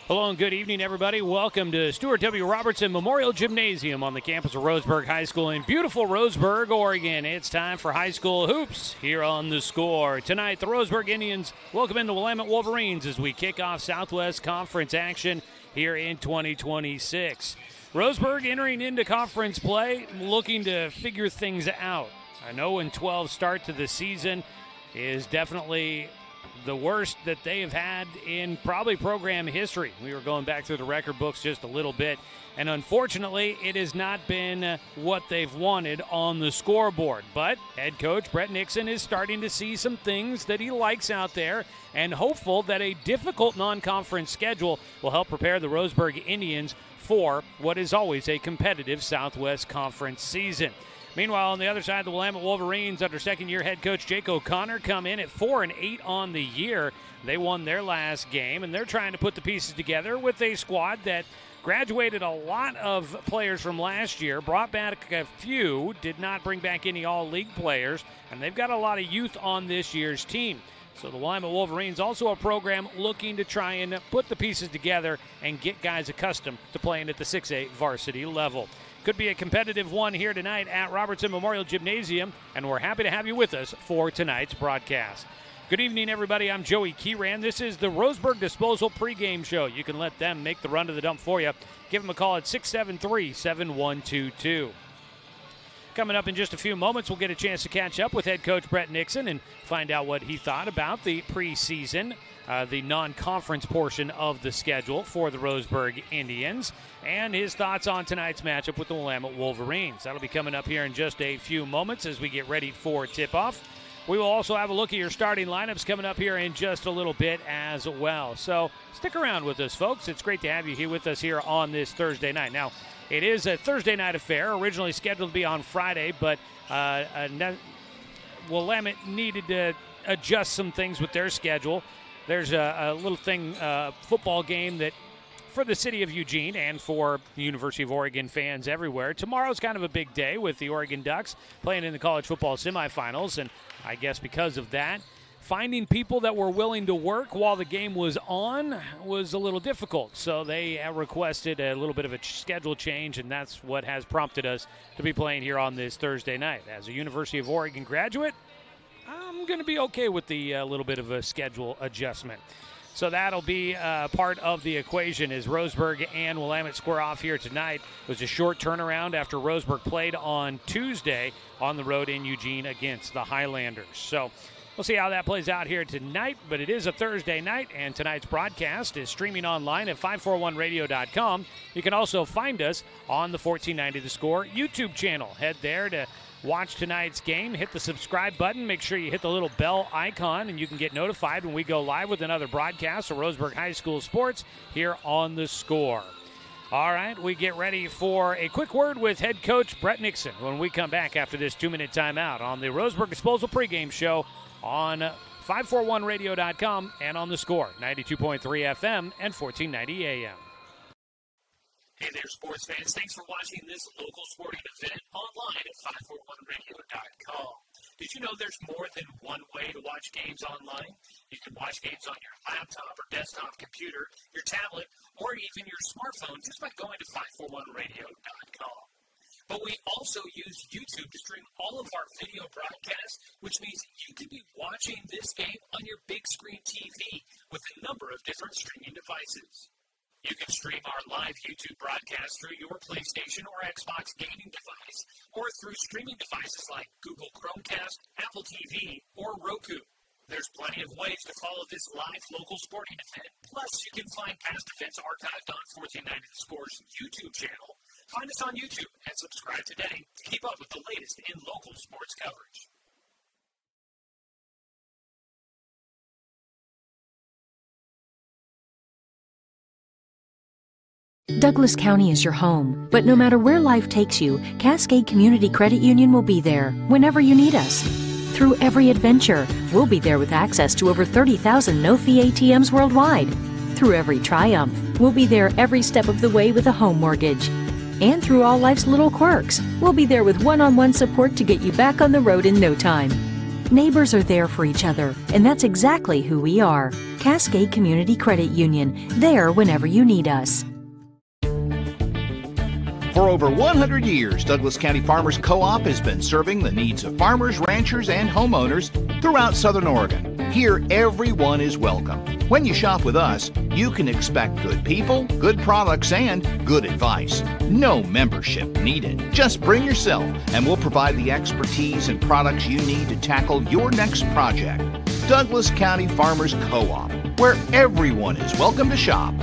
Hello and good evening, everybody. Welcome to Stuart W. Robertson Memorial Gymnasium on the campus of Roseburg High School in beautiful Roseburg, Oregon. It's time for high school hoops here on The Score. Tonight, the Roseburg Indians welcome in the Willamette Wolverines as we kick off Southwest Conference action here in 2026. Roseburg entering into conference play, looking to figure things out. A 0-12 start to the season is definitely the worst that they have had in probably program history. We were going back through the record books just a little bit, and unfortunately, it has not been what they've wanted on the scoreboard. But head coach Brett Nixon is starting to see some things that he likes out there, and hopeful that a difficult non-conference schedule will help prepare the Roseburg Indians for what is always a competitive Southwest Conference season. Meanwhile, on the other side, the Willamette Wolverines, under second-year head coach Jake O'Connor, come in at 4-8 on the year. They won their last game, and they're trying to put the pieces together with a squad that graduated a lot of players from last year, brought back a few, did not bring back any all-league players, and they've got a lot of youth on this year's team. So the Willamette Wolverines, also a program looking to try and put the pieces together and get guys accustomed to playing at the 6A varsity level. Could be a competitive one here tonight at Robertson Memorial Gymnasium, and we're happy to have you with us for tonight's broadcast. Good evening, everybody. I'm Joey Keeran. This is the Roseburg Disposal pregame show. You can let them make the run to the dump for you. Give them a call at 673-7122. Coming up in just a few moments, we'll get a chance to catch up with head coach Brett Nixon and find out what he thought about the preseason, the non-conference portion of the schedule for the Roseburg Indians, and his thoughts on tonight's matchup with the Willamette Wolverines. That'll be coming up here in just a few moments as we get ready for tip-off. We will also have a look at your starting lineups coming up here in just a little bit as well. So stick around with us, folks. It's great to have you here with us here on this Thursday night. Now, it is a Thursday night affair, originally scheduled to be on Friday, but Willamette needed to adjust some things with their schedule. There's a little thing, football game that for the city of Eugene and for the University of Oregon fans everywhere. Tomorrow's kind of a big day with the Oregon Ducks playing in the college football semifinals, and I guess because of that, finding people that were willing to work while the game was on was a little difficult. So they requested a little bit of a schedule change, and that's what has prompted us to be playing here on this Thursday night. As a University of Oregon graduate, I'm going to be okay with the little bit of a schedule adjustment. So that'll be part of the equation as Roseburg and Willamette square off here tonight. It was a short turnaround after Roseburg played on Tuesday on the road in Eugene against the Highlanders. So we'll see how that plays out here tonight, but it is a Thursday night, and tonight's broadcast is streaming online at 541radio.com. You can also find us on the 1490 The Score YouTube channel. Head there to watch tonight's game. Hit the subscribe button. Make sure you hit the little bell icon, and you can get notified when we go live with another broadcast of Roseburg High School sports here on The Score. All right, we get ready for a quick word with head coach Brett Nixon when we come back after this 2-minute timeout on the Roseburg Disposal pregame show on 541radio.com and on The Score, 92.3 FM and 1490 AM. Hey there, sports fans. Thanks for watching this local sporting event online at 541radio.com. Did you know there's more than one way to watch games online? You can watch games on your laptop or desktop computer, your tablet, or even your smartphone just by going to 541radio.com. But we also use YouTube to stream all of our video broadcasts, which means you could be watching this game on your big screen TV with a number of different streaming devices. You can stream our live YouTube broadcast through your PlayStation or Xbox gaming device, or through streaming devices like Google Chromecast, Apple TV, or Roku. There's plenty of ways to follow this live local sporting event. Plus, you can find past events archived on 1490 The Score's YouTube channel. Find us on YouTube and subscribe today to keep up with the latest in local sports coverage. Douglas County is your home, but no matter where life takes you, Cascade Community Credit Union will be there whenever you need us. Through every adventure, we'll be there with access to over 30,000 no-fee ATMs worldwide. Through every triumph, we'll be there every step of the way with a home mortgage. And through all life's little quirks, we'll be there with one-on-one support to get you back on the road in no time. Neighbors are there for each other, and that's exactly who we are. Cascade Community Credit Union, there whenever you need us. For over 100 years, Douglas County Farmers Co-op has been serving the needs of farmers, ranchers, and homeowners throughout Southern Oregon. Here, everyone is welcome. When you shop with us, you can expect good people, good products, and good advice. No membership needed. Just bring yourself, and we'll provide the expertise and products you need to tackle your next project. Douglas County Farmers Co-op, where everyone is welcome to shop.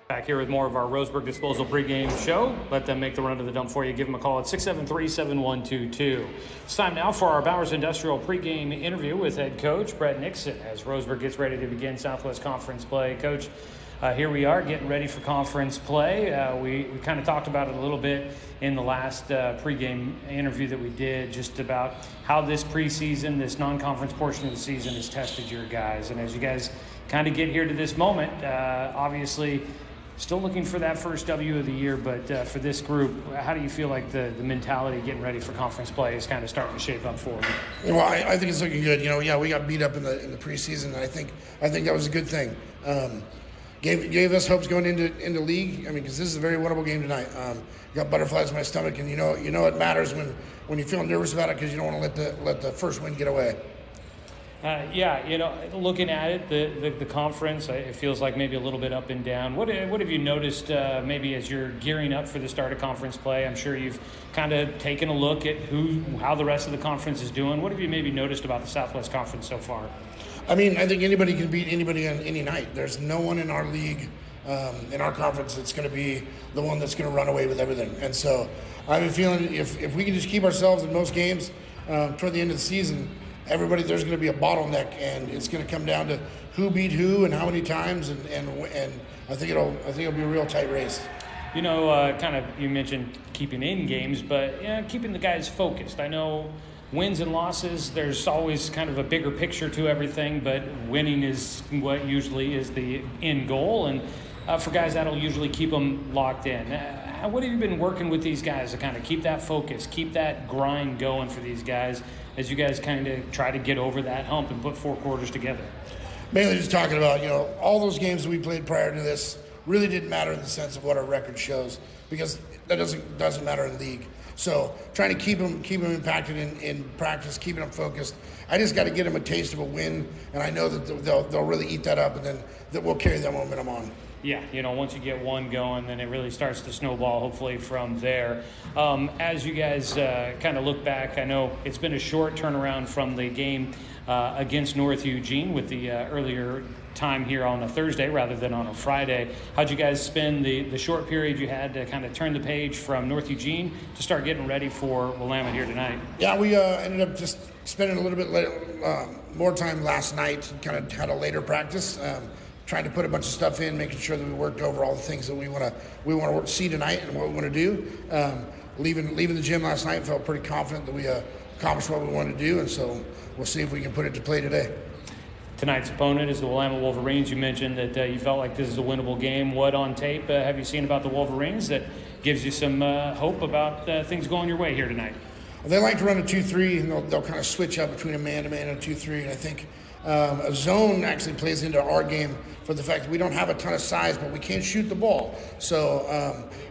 Back here with more of our Roseburg Disposal pregame show. Let them make the run to the dump for you. Give them a call at 673-7122. It's time now for our Bowers Industrial pregame interview with head coach Brett Nixon as Roseburg gets ready to begin Southwest Conference play. Coach, here we are getting ready for conference play. We kind of talked about it a little bit in the last pregame interview that we did, just about how this preseason, this non-conference portion of the season has tested your guys. And as you guys kind of get here to this moment, obviously still looking for that first W of the year, but for this group, how do you feel like the mentality getting ready for conference play is kind of starting to shape up for you? Well, I think it's looking good. We got beat up in the preseason, and I think that was a good thing. Gave us hopes going into league. I mean, because this is a very winnable game tonight. Got butterflies in my stomach, and you know it matters when you feel nervous about it because you don't want to let the first win get away. Looking at it, the conference, it feels like maybe a little bit up and down. What have you noticed maybe as you're gearing up for the start of conference play? I'm sure you've kind of taken a look at how the rest of the conference is doing. What have you maybe noticed about the Southwest Conference so far? I mean, I think anybody can beat anybody on any night. There's no one in our league, in our conference, that's going to be the one that's going to run away with everything. And so I have a feeling if we can just keep ourselves in most games toward the end of the season, there's going to be a bottleneck, and it's going to come down to who beat who and how many times, and I think it'll be a real tight race. You mentioned keeping in games, but keeping the guys focused. I know wins and losses, there's always kind of a bigger picture to everything, but winning is what usually is the end goal, and for guys that'll usually keep them locked in. What have you been working with these guys to kind of keep that focus, keep that grind going for these guys as you guys kind of try to get over that hump and put four quarters together? Mainly just talking about, all those games that we played prior to this really didn't matter in the sense of what our record shows, because that doesn't matter in league. So trying to keep them impacted in practice, keeping them focused. I just got to get them a taste of a win, and I know that they'll really eat that up, and then that we'll carry that momentum on. Yeah, once you get one going, then it really starts to snowball, hopefully, from there. As you guys kind of look back, I know it's been a short turnaround from the game against North Eugene with the earlier time here on a Thursday rather than on a Friday. How'd you guys spend the short period you had to kind of turn the page from North Eugene to start getting ready for Willamette here tonight? Yeah, we ended up just spending a little bit more time last night, kind of had a later practice. Trying to put a bunch of stuff in, making sure that we worked over all the things that we want to see tonight and what we want to do. Leaving the gym last night, felt pretty confident that we accomplished what we wanted to do, and so we'll see if we can put it to play today. Tonight's opponent is the Willamette Wolverines. You mentioned that you felt like this is a winnable game. What on tape have you seen about the Wolverines that gives you some hope about things going your way here tonight? Well, they like to run a 2-3, and they'll kind of switch up between a man-to-man and a 2-3, and I think a zone actually plays into our game for the fact that we don't have a ton of size, but we can't shoot the ball. So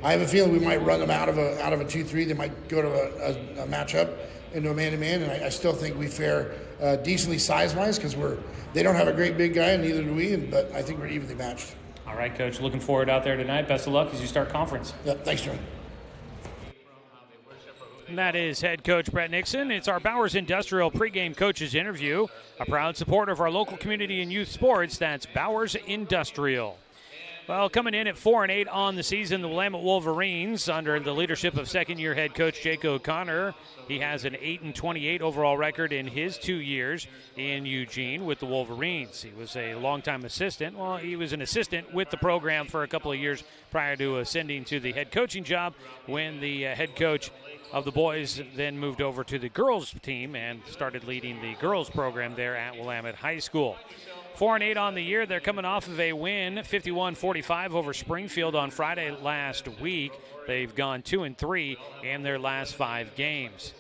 I have a feeling we might run them out of a 2-3. They might go to a matchup into a man-to-man, and I still think we fare decently size-wise because they don't have a great big guy, and neither do we, but I think we're evenly matched. All right, Coach. Looking forward out there tonight. Best of luck as you start conference. Yep, thanks, John. And that is head coach Brett Nixon. It's our Bowers Industrial pregame coaches interview. A proud supporter of our local community and youth sports. That's Bowers Industrial. Well, coming in at 4-8 on the season, the Willamette Wolverines, under the leadership of second-year head coach Jake O'Connor. He has an 8-28 overall record in his 2 years in Eugene with the Wolverines. He was a longtime assistant. Well, he was an assistant with the program for a couple of years prior to ascending to the head coaching job when the head coach of the boys then moved over to the girls team and started leading the girls program there at Willamette High School. 4-8 on the year. They're coming off of a win, 51-45 over Springfield on Friday last week. They've gone 2-3 in their last 5 games.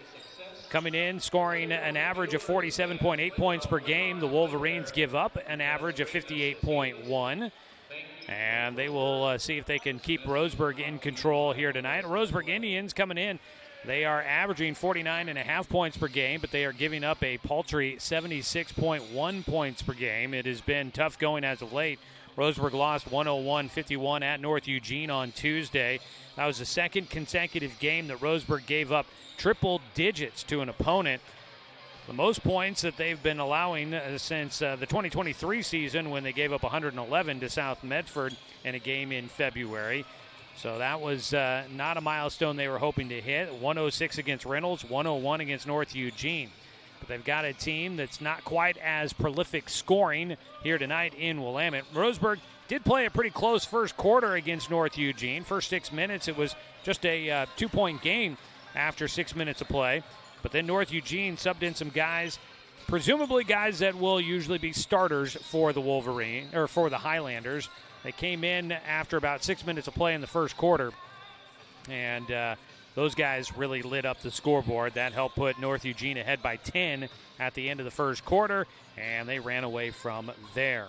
Coming in, scoring an average of 47.8 points per game. The Wolverines give up an average of 58.1. And they will see if they can keep Roseburg in control here tonight. Roseburg Indians coming in. They are averaging 49.5 points per game, but they are giving up a paltry 76.1 points per game. It has been tough going as of late. Roseburg lost 101-51 at North Eugene on Tuesday. That was the second consecutive game that Roseburg gave up triple digits to an opponent. The most points that they've been allowing since the 2023 season, when they gave up 111 to South Medford in a game in February. So that was not a milestone they were hoping to hit. 106 against Reynolds, 101 against North Eugene. But they've got a team that's not quite as prolific scoring here tonight in Willamette. Roseburg did play a pretty close first quarter against North Eugene. First 6 minutes, it was just a 2-point game after 6 minutes of play. But then North Eugene subbed in some guys, presumably guys that will usually be starters for the Wolverine or for the Highlanders. They came in after about 6 minutes of play in the first quarter, and those guys really lit up the scoreboard. That helped put North Eugene ahead by 10 at the end of the first quarter, and they ran away from there.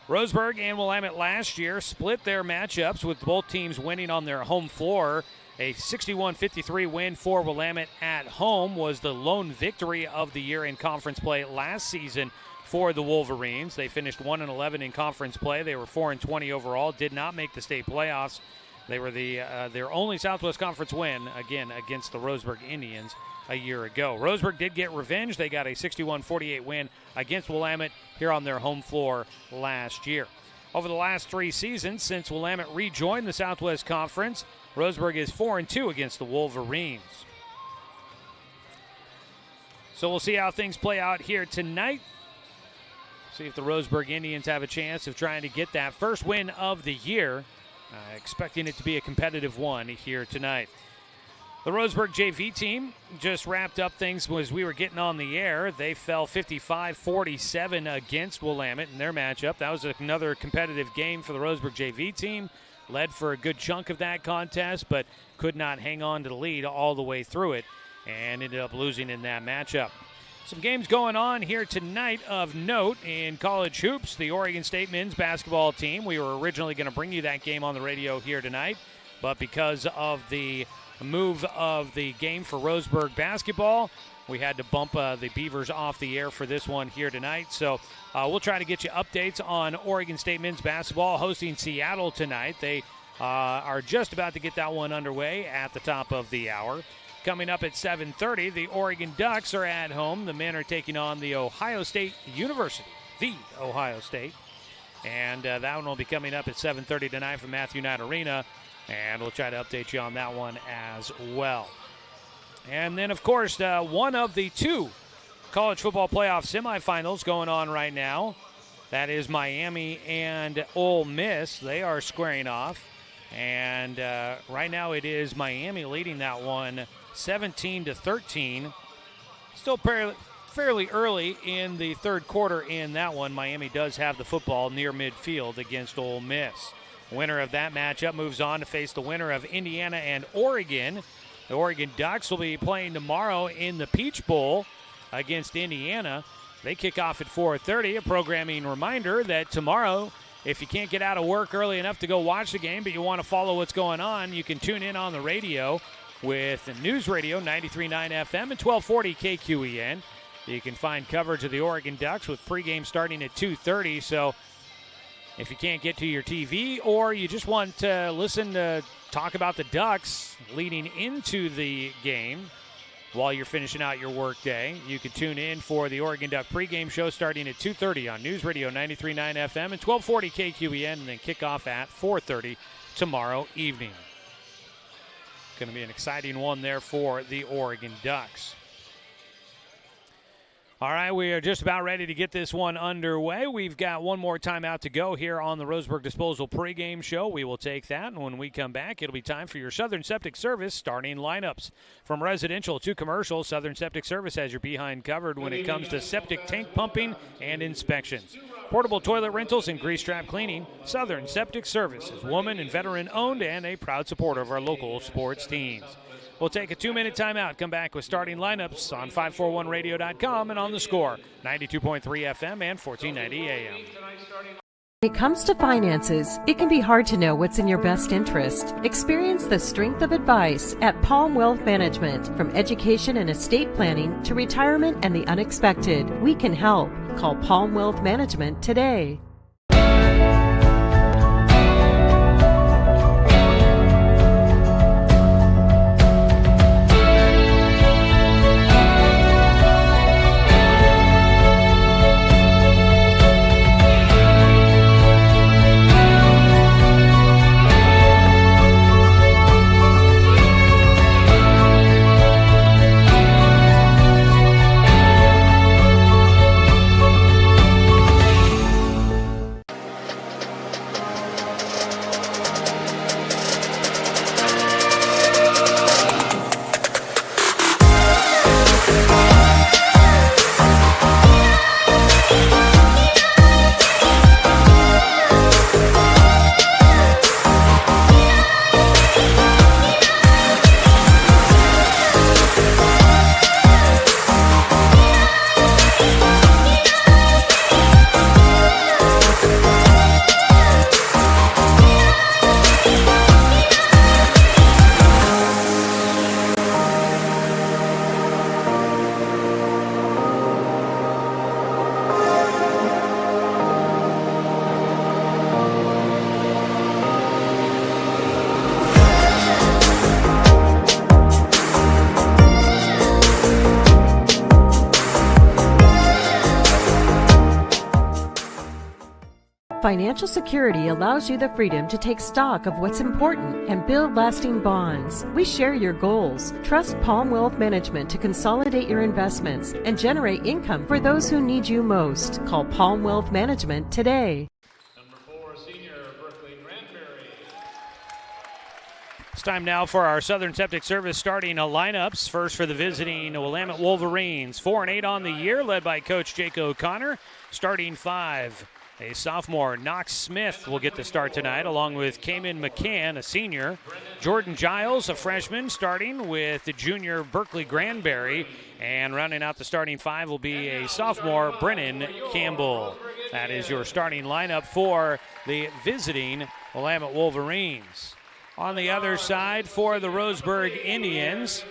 Roseburg and Willamette last year split their matchups, with both teams winning on their home floor. A 61-53 win for Willamette at home was the lone victory of the year in conference play last season for the Wolverines. They finished 1-11 in conference play. They were 4-20 overall, did not make the state playoffs. They were their only Southwest Conference win, again, against the Roseburg Indians a year ago. Roseburg did get revenge. They got a 61-48 win against Willamette here on their home floor last year. Over the last 3 seasons, since Willamette rejoined the Southwest Conference, Roseburg is 4-2 against the Wolverines. So we'll see how things play out here tonight. See if the Roseburg Indians have a chance of trying to get that first win of the year. Expecting it to be a competitive one here tonight. The Roseburg JV team just wrapped up things as we were getting on the air. They fell 55-47 against Willamette in their matchup. That was another competitive game for the Roseburg JV team. Led for a good chunk of that contest, but could not hang on to the lead all the way through it and ended up losing in that matchup. Some games going on here tonight of note in college hoops. The Oregon State men's basketball team. We were originally going to bring you that game on the radio here tonight, but because of the move of the game for Roseburg basketball, we had to bump the Beavers off the air for this one here tonight. So we'll try to get you updates on Oregon State men's basketball hosting Seattle tonight. They are just about to get that one underway at the top of the hour. Coming up at 7:30, the Oregon Ducks are at home. The men are taking on the Ohio State University, the Ohio State. And that one will be coming up at 7:30 tonight from Matthew Knight Arena. And we'll try to update you on that one as well. And then, of course, one of the 2 college football playoff semifinals going on right now. That is Miami and Ole Miss. They are squaring off. And right now it is Miami leading that one 17-13. Still fairly early in the third quarter in that one. Miami does have the football near midfield against Ole Miss. Winner of that matchup moves on to face the winner of Indiana and Oregon. The Oregon Ducks will be playing tomorrow in the Peach Bowl against Indiana. They kick off at 4:30. A programming reminder that tomorrow, if you can't get out of work early enough to go watch the game, but you want to follow what's going on, you can tune in on the radio with News Radio 93.9 FM and 1240 KQEN. You can find coverage of the Oregon Ducks with pregame starting at 2:30. So if you can't get to your TV or you just want to listen to talk about the Ducks leading into the game while you're finishing out your work day, you can tune in for the Oregon Duck pregame show starting at 2:30 on News Radio 93.9 FM and 1240 KQEN, and then kick off at 4:30 tomorrow evening. Going to be an exciting one there for the Oregon Ducks. All right, we are just about ready to get this one underway. We've got one more timeout to go here on the Roseburg Disposal pregame show. We will take that, and when we come back, it'll be time for your Southern Septic Service starting lineups. From residential to commercial, Southern Septic Service has your behind covered when it comes to septic tank pumping and inspections. Portable toilet rentals and grease trap cleaning, Southern Septic Service is woman and veteran owned and a proud supporter of our local sports teams. We'll take a 2-minute timeout, come back with starting lineups on 541radio.com and on the score, 92.3 FM and 1490 AM. When it comes to finances, it can be hard to know what's in your best interest. Experience the strength of advice at Palm Wealth Management. From education and estate planning to retirement and the unexpected, we can help. Call Palm Wealth Management today. Financial security allows you the freedom to take stock of what's important and build lasting bonds. We share your goals. Trust Palm Wealth Management to consolidate your investments and generate income for those who need you most. Call Palm Wealth Management today. Number 4, senior Berkeley Granberry. It's time now for our Southern Septic Service starting lineups. First for the visiting Willamette Wolverines, 4-8 on the year, led by Coach Jake O'Connor. Starting 5. A sophomore, Knox Smith, will get the start tonight, along with Cayman McCann, a senior. Jordan Giles, a freshman, starting with the junior Berkeley Granberry. And rounding out the starting 5 will be a sophomore, Brennan Campbell. That is your starting lineup for the visiting Willamette Wolverines. On the other side for the Roseburg Indians,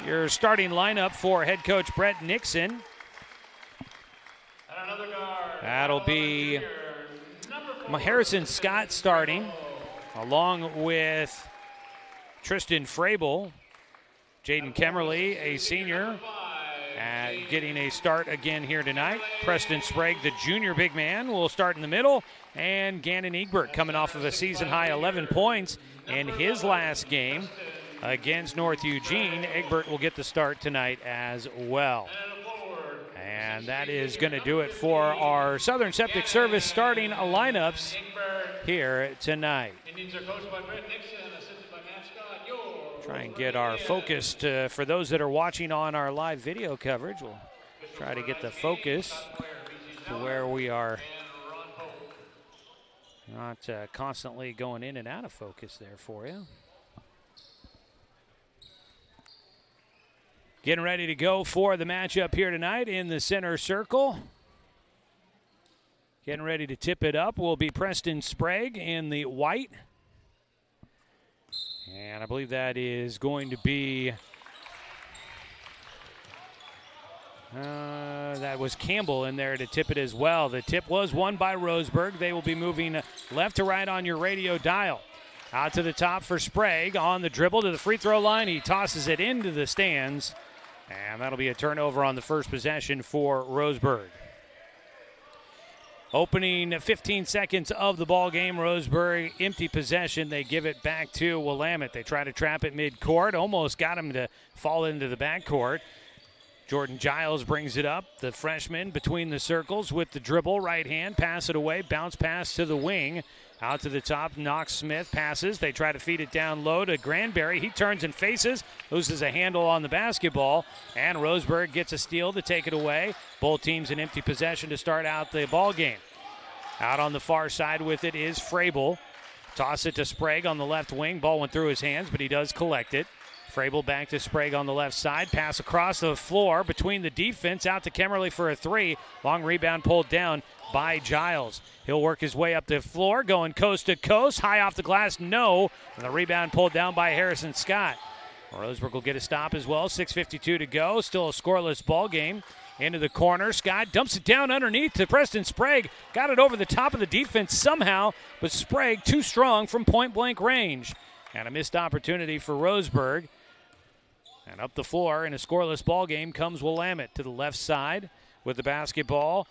your starting lineup for head coach Brett Nixon. That'll be Harrison Scott starting, along with Tristan Frabel. Jaden Kemmerly, a senior, getting a start again here tonight. Preston Sprague, the junior big man, will start in the middle. And Gannon Egbert coming off of a season-high 11 points in his last game against North Eugene. Egbert will get the start tonight as well. And that is going to do it for our Southern Septic Service starting lineups here tonight. Indians are coached by Brett Nixon, assisted by Matt Scott. Try and get our focus for those that are watching on our live video coverage. We'll try to get the focus to where we are not constantly going in and out of focus there for you. Getting ready to go for the matchup here tonight in the center circle. Getting ready to tip it up will be Preston Sprague in the white. And I believe that is going to be, that was Campbell in there to tip it as well. The tip was won by Roseburg. They will be moving left to right on your radio dial. Out to the top for Sprague on the dribble to the free throw line. He tosses it into the stands. And that'll be a turnover on the first possession for Roseburg. Opening 15 seconds of the ball game, Roseburg empty possession. They give it back to Willamette. They try to trap it midcourt. Almost got him to fall into the backcourt. Jordan Giles brings it up. The freshman between the circles with the dribble, right hand, pass it away, bounce pass to the wing. Out to the top, Knox Smith passes. They try to feed it down low to Granberry. He turns and faces, loses a handle on the basketball, and Roseburg gets a steal to take it away. Both teams in empty possession to start out the ball game. Out on the far side with it is Frable. Toss it to Sprague on the left wing. Ball went through his hands, but he does collect it. Frable back to Sprague on the left side. Pass across the floor between the defense. Out to Kemmerly for a three. Long rebound pulled down by Giles. He'll work his way up the floor, going coast to coast. High off the glass, no. And the rebound pulled down by Harrison Scott. Roseburg will get a stop as well. 6:52 to go. Still a scoreless ball game. Into the corner. Scott dumps it down underneath to Preston Sprague. Got it over the top of the defense somehow, but Sprague too strong from point-blank range. And a missed opportunity for Roseburg. And up the floor in a scoreless ball game comes Willamette to the left side with the basketball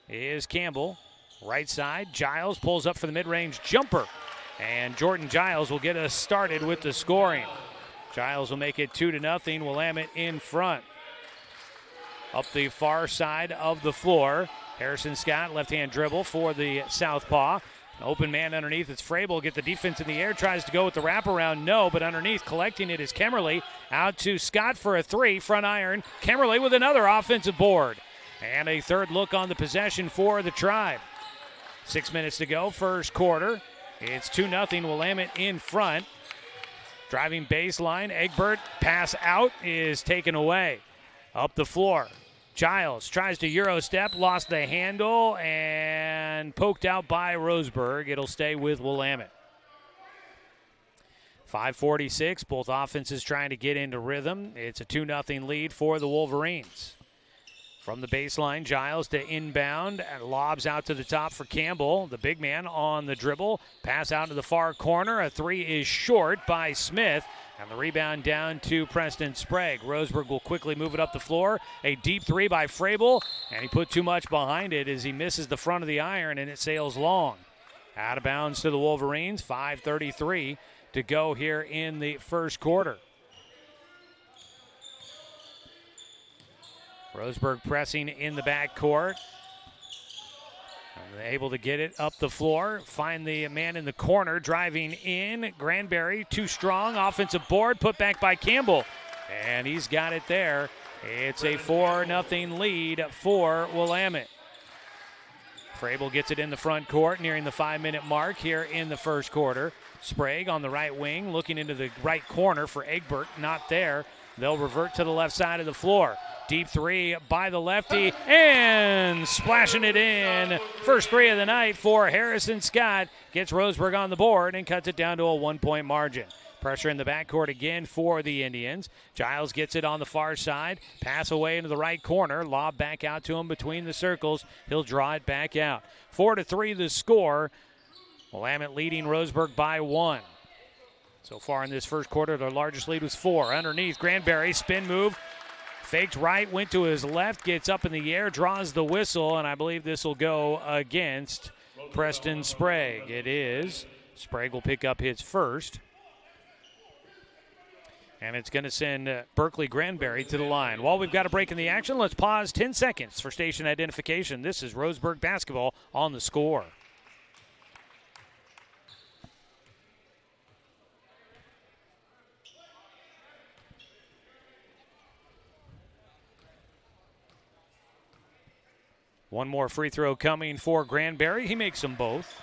is Campbell. Right side, Giles pulls up for the mid-range jumper. And Jordan Giles will get us started with the scoring. Giles will make it 2-0. Willamette in front. Up the far side of the floor, Harrison Scott, left-hand dribble for the southpaw. An open man underneath, it's Frable. Get the defense in the air, tries to go with the wraparound, no, but underneath collecting it is Kemmerly. Out to Scott for a three, front iron. Kemmerly with another offensive board. And a third look on the possession for the Tribe. 6 minutes to go, first quarter. It's 2-0, Willamette in front. Driving baseline, Egbert, pass out is taken away. Up the floor, Giles tries to Euro step, lost the handle, and poked out by Roseburg. It'll stay with Willamette. 5:46, both offenses trying to get into rhythm. It's a 2-0 lead for the Wolverines. From the baseline, Giles to inbound, and lobs out to the top for Campbell. The big man on the dribble, pass out to the far corner. A three is short by Smith. And the rebound down to Preston Sprague. Roseburg will quickly move it up the floor. A deep three by Frable, and he put too much behind it as he misses the front of the iron, and it sails long. Out of bounds to the Wolverines. 5:33 to go here in the first quarter. Roseburg pressing in the backcourt. Able to get it up the floor, find the man in the corner, driving in. Granberry, too strong, offensive board, put back by Campbell. And he's got it there. It's a 4-0 lead for Willamette. Frable gets it in the front court, nearing the 5-minute mark here in the first quarter. Sprague on the right wing, looking into the right corner for Egbert, not there. They'll revert to the left side of the floor. Deep three by the lefty, and splashing it in. First three of the night for Harrison Scott. Gets Roseburg on the board and cuts it down to a 1-point margin. Pressure in the backcourt again for the Indians. Giles gets it on the far side. Pass away into the right corner. Lob back out to him between the circles. He'll draw it back out. 4-3 the score. Willamette leading Roseburg by 1. So far in this first quarter, their largest lead was 4. Underneath, Granberry, spin move. Faked right, went to his left, gets up in the air, draws the whistle, and I believe this will go against Preston Sprague. It is. Sprague will pick up his first. And it's going to send Berkeley Granberry to the line. While we've got a break in the action, let's pause 10 seconds for station identification. This is Roseburg basketball on the score. One more free throw coming for Granberry. He makes them both.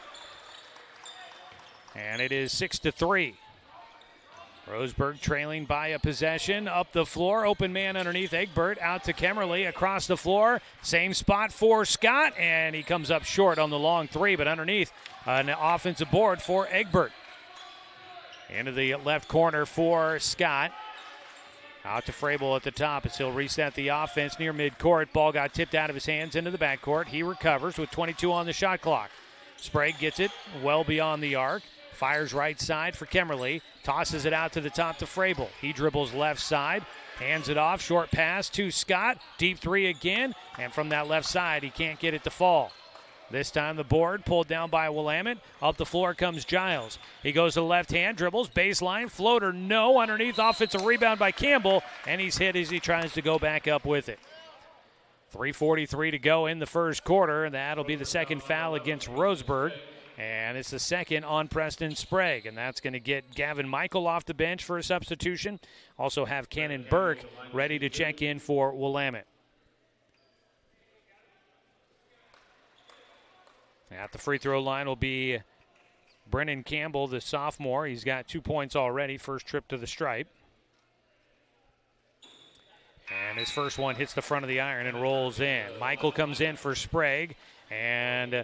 And it is 6-3. Roseburg trailing by a possession. Up the floor, open man underneath Egbert. Out to Kemmerly, across the floor. Same spot for Scott, and he comes up short on the long three, but underneath an offensive board for Egbert. Into the left corner for Scott. Out to Frable at the top as he'll reset the offense near midcourt. Ball got tipped out of his hands into the backcourt. He recovers with 22 on the shot clock. Sprague gets it well beyond the arc. Fires right side for Kemmerly. Tosses it out to the top to Frable. He dribbles left side. Hands it off. Short pass to Scott. Deep three again. And from that left side, he can't get it to fall. This time the board pulled down by Willamette. Up the floor comes Giles. He goes to the left hand, dribbles, baseline, floater, no. Underneath, offensive rebound by Campbell, and he's hit as he tries to go back up with it. 3:43 to go in the first quarter, and that'll be the second foul against Roseburg. And it's the second on Preston Sprague, and that's going to get Gavin Michael off the bench for a substitution. Also have Cannon Burke ready to check in for Willamette. At the free throw line will be Brennan Campbell, the sophomore. He's got 2 points already, first trip to the stripe. And his first one hits the front of the iron and rolls in. Michael comes in for Sprague, and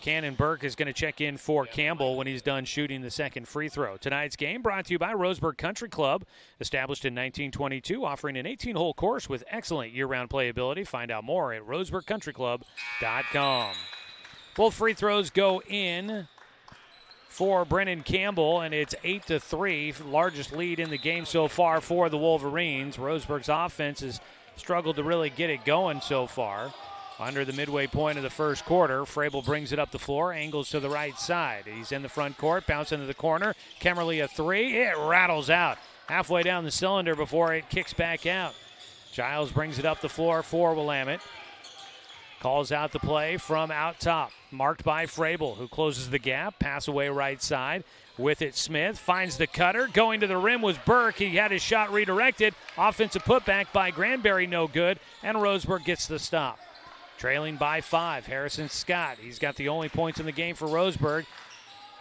Cannon Burke is going to check in for Campbell when he's done shooting the second free throw. Tonight's game brought to you by Roseburg Country Club, established in 1922, offering an 18-hole course with excellent year-round playability. Find out more at roseburgcountryclub.com. Both free throws go in for Brennan Campbell, and it's 8-3, largest lead in the game so far for the Wolverines. Roseburg's offense has struggled to really get it going so far. Under the midway point of the first quarter, Frabel brings it up the floor, angles to the right side. He's in the front court, bounce into the corner. Kemmerly a three. It rattles out halfway down the cylinder before it kicks back out. Giles brings it up the floor for Willamette. Calls out the play from out top. Marked by Frabel, who closes the gap. Pass away right side. With it, Smith finds the cutter. Going to the rim was Burke. He had his shot redirected. Offensive putback by Granberry, no good. And Roseburg gets the stop. Trailing by 5, Harrison Scott. He's got the only points in the game for Roseburg.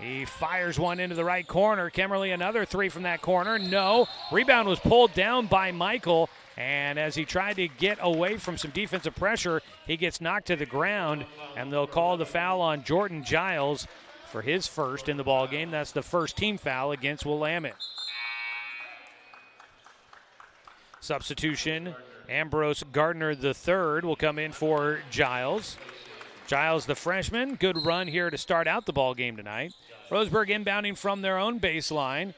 He fires one into the right corner. Kemmerly another three from that corner. No. Rebound was pulled down by Michael. And as he tried to get away from some defensive pressure, he gets knocked to the ground. And they'll call the foul on Jordan Giles for his first in the ballgame. That's the first team foul against Willamette. Substitution. Ambrose Gardner III will come in for Giles. Giles, the freshman, good run here to start out the ball game tonight. Roseburg inbounding from their own baseline.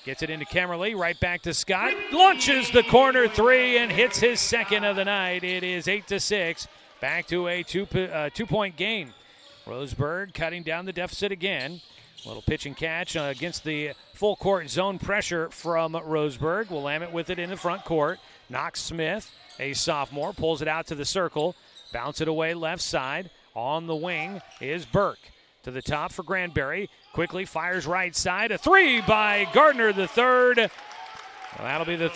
Gets it into Kemmerly, right back to Scott. Launches the corner three and hits his second of the night. It is 8-6, back to a two-point game. Roseburg cutting down the deficit again. A little pitch and catch against the full court zone pressure from Roseburg. Willamette with it in the front court. Knox Smith, a sophomore, pulls it out to the circle. Bounce it away left side. On the wing is Burke. To the top for Granberry. Quickly fires right side. A three by Gardner the third. Well, that'll be the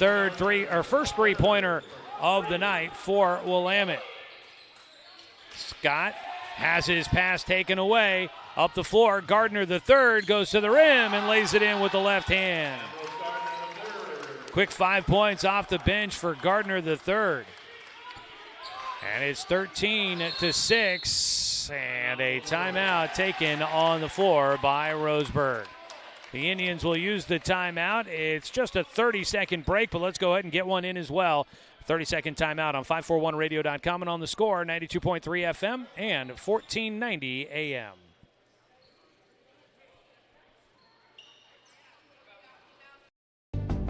first three-pointer of the night for Willamette. Scott has his pass taken away. Up the floor, Gardner the third goes to the rim and lays it in with the left hand. Quick 5 points off the bench for Gardner the third. And it's 13-6, and a timeout taken on the floor by Roseburg. The Indians will use the timeout. It's just a 30-second break, but let's go ahead and get one in as well. 30-second timeout on 541radio.com and on the Score, 92.3 FM and 1490 AM.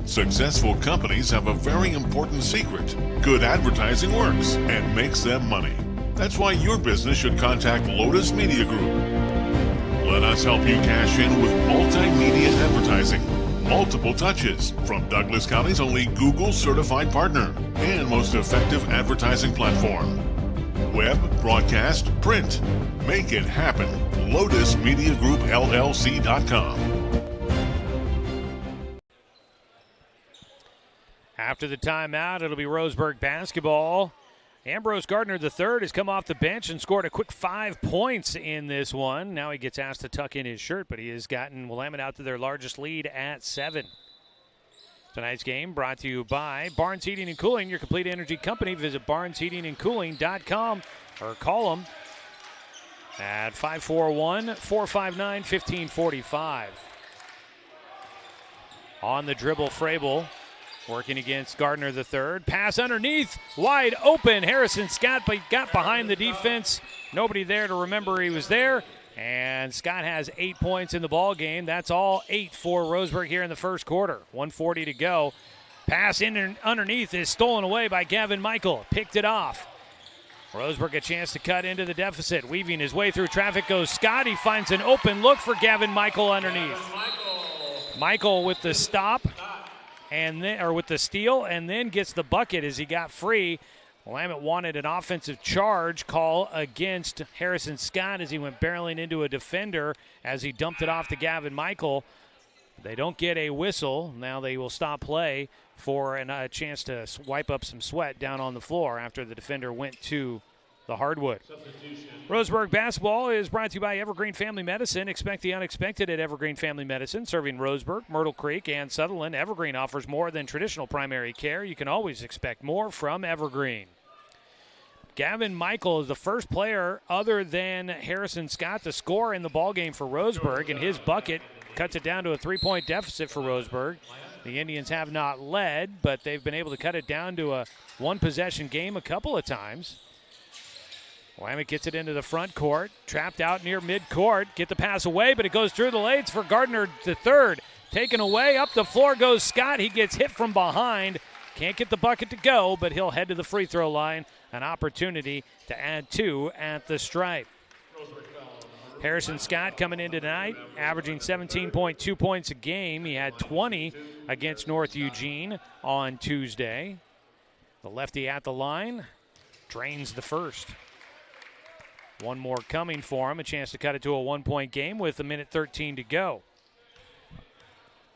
Successful companies have a very important secret. Good advertising works and makes them money. That's why your business should contact Lotus Media Group. Let us help you cash in with multimedia advertising. Multiple touches from Douglas County's only Google-certified partner and most effective advertising platform. Web, broadcast, print. Make it happen. LotusMediaGroupLLC.com. After the timeout, it'll be Roseburg basketball. Ambrose Gardner III has come off the bench and scored a quick 5 points in this one. Now he gets asked to tuck in his shirt, but he has gotten Willamette out to their largest lead at 7. Tonight's game brought to you by Barnes Heating and Cooling, your complete energy company. Visit barnesheatingandcooling.com or call them at 541-459-1545. On the dribble, Frabel. Working against Gardner the third. Pass underneath, wide open. Harrison Scott got behind the defense. Nobody there to remember he was there. And Scott has 8 points in the ball game. That's all 8 for Roseburg here in the first quarter. 1:40 to go. Pass in and underneath is stolen away by Gavin Michael. Picked it off. Roseburg a chance to cut into the deficit. Weaving his way through traffic goes Scott. He finds an open look for Gavin Michael underneath. Michael with the stop, with the steal, and then gets the bucket as he got free. Willamette wanted an offensive charge call against Harrison Scott as he went barreling into a defender as he dumped it off to Gavin Michael. They don't get a whistle. Now they will stop play for a chance to wipe up some sweat down on the floor after the defender went to the hardwood. Roseburg basketball is brought to you by Evergreen Family Medicine. Expect the unexpected at Evergreen Family Medicine, serving Roseburg, Myrtle Creek, and Sutherland. Evergreen offers more than traditional primary care. You can always expect more from Evergreen. Gavin Michael is the first player other than Harrison Scott to score in the ballgame for Roseburg, and his bucket cuts it down to a 3-point deficit for Roseburg. The Indians have not led, but they've been able to cut it down to a one-possession game a couple of times. Willamette gets it into the front court, trapped out near midcourt. Get the pass away, but it goes through the lanes for Gardner the third. Taken away, up the floor goes Scott. He gets hit from behind. Can't get the bucket to go, but he'll head to the free throw line. An opportunity to add 2 at the stripe. Harrison Scott coming in tonight, averaging 17.2 points a game. He had 20 against North Eugene on Tuesday. The lefty at the line drains the first. One more coming for him, a chance to cut it to a 1-point game with 1:13 to go.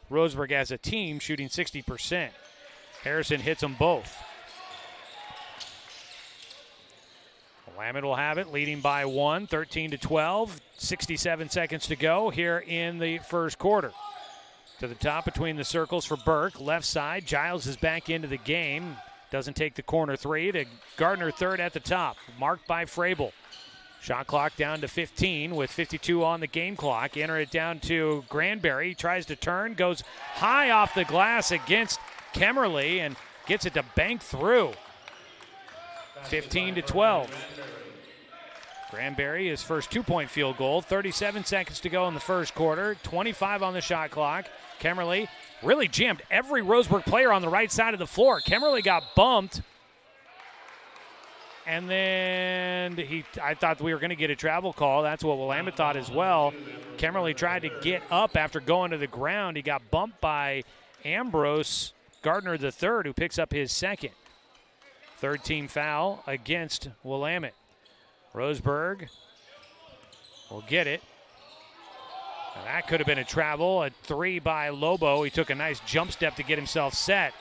Roseburg as a team shooting 60%. Harrison hits them both. Willamette will have it, leading by 1, 13-12, 67 seconds to go here in the first quarter. To the top between the circles for Burke, left side. Giles is back into the game. Doesn't take the corner three to Gardner third at the top, marked by Frabel. Shot clock down to 15 with 52 on the game clock. Enter it down to Granberry. Tries to turn, goes high off the glass against Kemmerly and gets it to bank through. 15-12. Granberry, his first 2-point field goal. 37 seconds to go in the first quarter. 25 on the shot clock. Kemmerly really jammed every Roseburg player on the right side of the floor. Kemmerly got bumped. And then I thought we were going to get a travel call. That's what Willamette thought as well. Kemmerly tried to get up after going to the ground. He got bumped by Ambrose Gardner the third, who picks up his second. Third team foul against Willamette. Roseburg will get it. And that could have been a travel. A 3 by Lobo. He took a nice jump step to get himself set.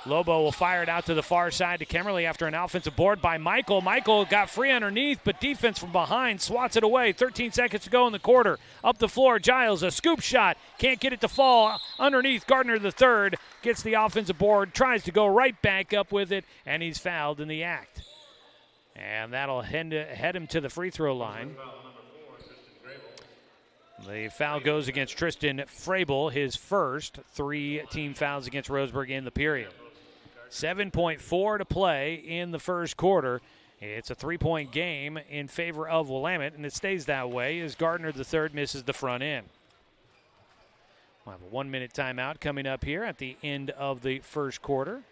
Lobo will fire it out to the far side to Kemmerly after an offensive board by Michael. Michael got free underneath, but defense from behind swats it away. 13 seconds to go in the quarter. Up the floor, Giles, a scoop shot. Can't get it to fall underneath. Gardner the third gets the offensive board, tries to go right back up with it, and he's fouled in the act. And that'll head him to the free throw line. The foul goes against Tristan Frabel, his first 3 team fouls against Roseburg in the period. 7.4 to play in the first quarter. It's a 3-point game in favor of Willamette, and it stays that way as Gardner the third misses the front end. We'll have a 1-minute timeout coming up here at the end of the first quarter.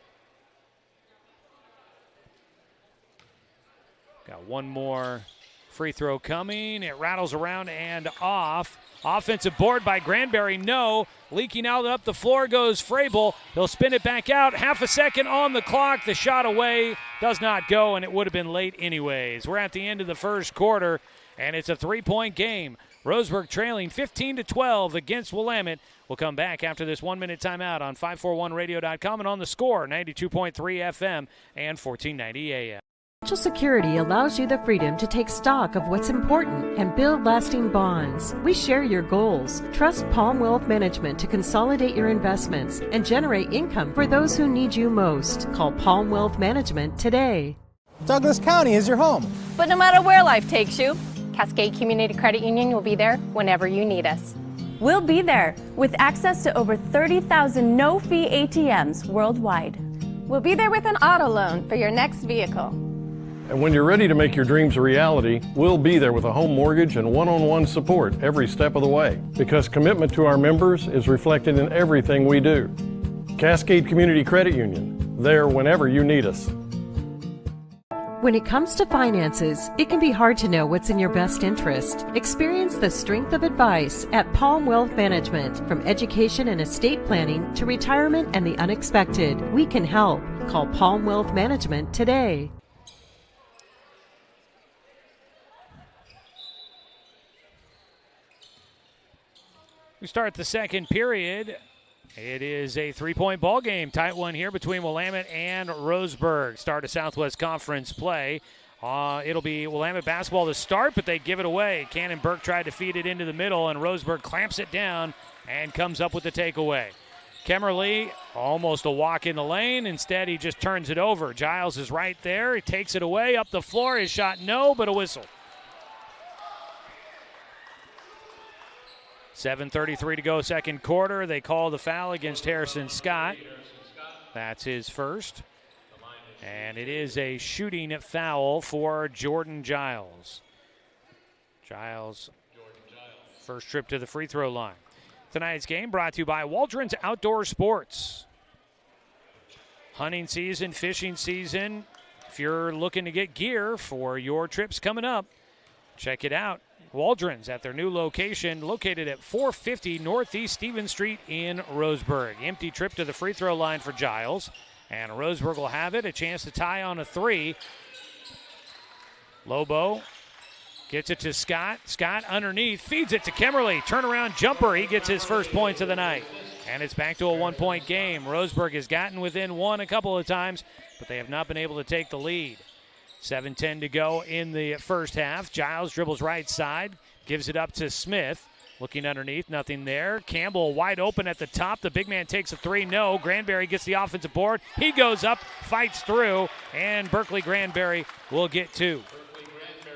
Got one more free throw coming. It rattles around and off. Offensive board by Granberry, no. Leaking out up the floor goes Frabel. He'll spin it back out. Half a second on the clock. The shot away does not go, and it would have been late anyways. We're at the end of the first quarter, and it's a 3-point game. Roseburg trailing 15-12 against Willamette. We'll come back after this 1-minute timeout on 541radio.com and on the Score, 92.3 FM and 1490 AM. Financial security allows you the freedom to take stock of what's important and build lasting bonds. We share your goals. Trust Palm Wealth Management to consolidate your investments and generate income for those who need you most. Call Palm Wealth Management today. Douglas County is your home. But no matter where life takes you, Cascade Community Credit Union will be there whenever you need us. We'll be there with access to over 30,000 no-fee ATMs worldwide. We'll be there with an auto loan for your next vehicle. And when you're ready to make your dreams a reality, we'll be there with a home mortgage and one-on-one support every step of the way. Because commitment to our members is reflected in everything we do. Cascade Community Credit Union, there whenever you need us. When it comes to finances, it can be hard to know what's in your best interest. Experience the strength of advice at Palm Wealth Management. From education and estate planning to retirement and the unexpected, we can help. Call Palm Wealth Management today. We start the second period. It is a three-point ball game. Tight one here between Willamette and Roseburg. Start of Southwest Conference play. It'll be Willamette basketball to start, but they give it away. Cannon Burke tried to feed it into the middle, and Roseburg clamps it down and comes up with the takeaway. Kemmerly, almost a walk in the lane. Instead, he just turns it over. Giles is right there. He takes it away up the floor. His shot, no, but a whistle. 7:33 to go, second quarter. They call the foul against Harrison Scott. That's his first. And it is a shooting foul for Jordan Giles. Giles, first trip to the free throw line. Tonight's game brought to you by Waldron's Outdoor Sports. Hunting season, fishing season. If you're looking to get gear for your trips coming up, check it out. Waldron's at their new location, located at 450 Northeast Stevens Street in Roseburg. Empty trip to the free throw line for Giles, and Roseburg will have it. A chance to tie on a three. Lobo gets it to Scott. Scott underneath, feeds it to Kemmerly. Turnaround jumper. He gets his first points of the night. And it's back to a one-point game. Roseburg has gotten within one a couple of times, but they have not been able to take the lead. 7:10 to go in the first half. Giles dribbles right side, gives it up to Smith. Looking underneath, nothing there. Campbell wide open at the top. The big man takes a three. No. Granberry gets the offensive board. He goes up, fights through, and Berkeley Granberry will get two.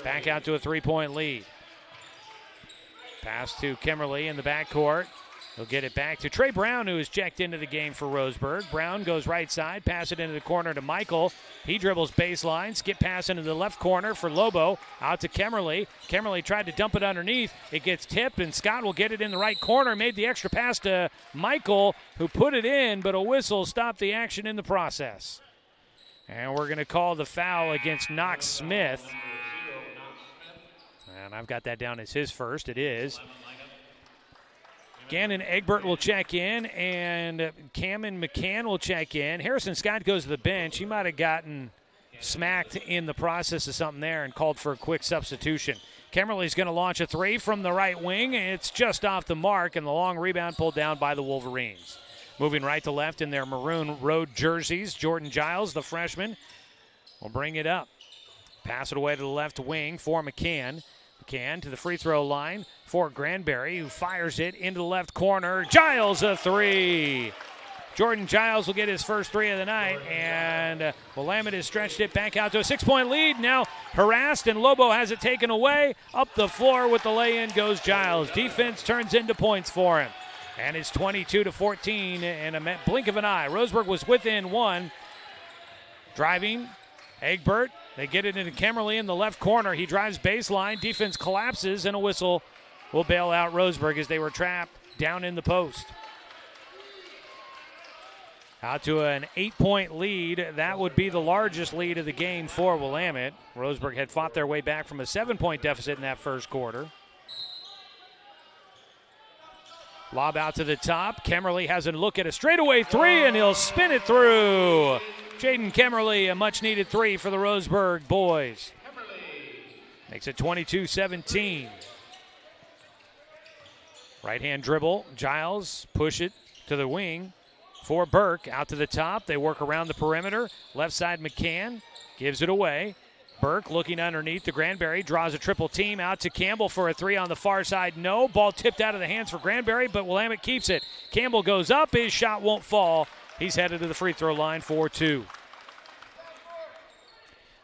Back out to a three-point lead. Pass to Kemmerly in the backcourt. He'll get it back to Trey Brown, who is checked into the game for Roseburg. Brown goes right side, pass it into the corner to Michael. He dribbles baseline, skip pass into the left corner for Lobo. Out to Kemmerly. Kemmerly tried to dump it underneath. It gets tipped, and Scott will get it in the right corner. Made the extra pass to Michael, who put it in, but a whistle stopped the action in the process. And we're going to call the foul against Knox Smith. And I've got that down as his first. It is. Gannon Egbert will check in, and Cameron McCann will check in. Harrison Scott goes to the bench. He might have gotten smacked in the process of something there and called for a quick substitution. Kemmerly's going to launch a three from the right wing. It's just off the mark, and the long rebound pulled down by the Wolverines. Moving right to left in their maroon road jerseys, Jordan Giles, the freshman, will bring it up. Pass it away to the left wing for McCann. McCann to the free throw line for Granberry, who fires it into the left corner. Giles, a three. Jordan Giles will get his first three of the night, and Willamette has stretched it back out to a 6-point lead. Now harassed, and Lobo has it taken away. Up the floor with the lay-in goes Giles. Defense turns into points for him, and it's 22-14 in a blink of an eye. Roseburg was within one. Driving, Egbert. They get it into Kemmerly in the left corner. He drives baseline. Defense collapses, and a whistle will bail out Roseburg as they were trapped down in the post. Out to an 8-point lead. That would be the largest lead of the game for Willamette. Roseburg had fought their way back from a 7-point deficit in that first quarter. Lob out to the top. Kemmerly has a look at a straightaway three, and he'll spin it through. Jaden Kemmerly, a much-needed three for the Roseburg boys. Makes it 22-17. Right-hand dribble. Giles push it to the wing for Burke. Out to the top. They work around the perimeter. Left side McCann gives it away. Burke looking underneath the Granberry. Draws a triple team out to Campbell for a three on the far side. No. Ball tipped out of the hands for Granberry, but Willamette keeps it. Campbell goes up. His shot won't fall. He's headed to the free throw line for two.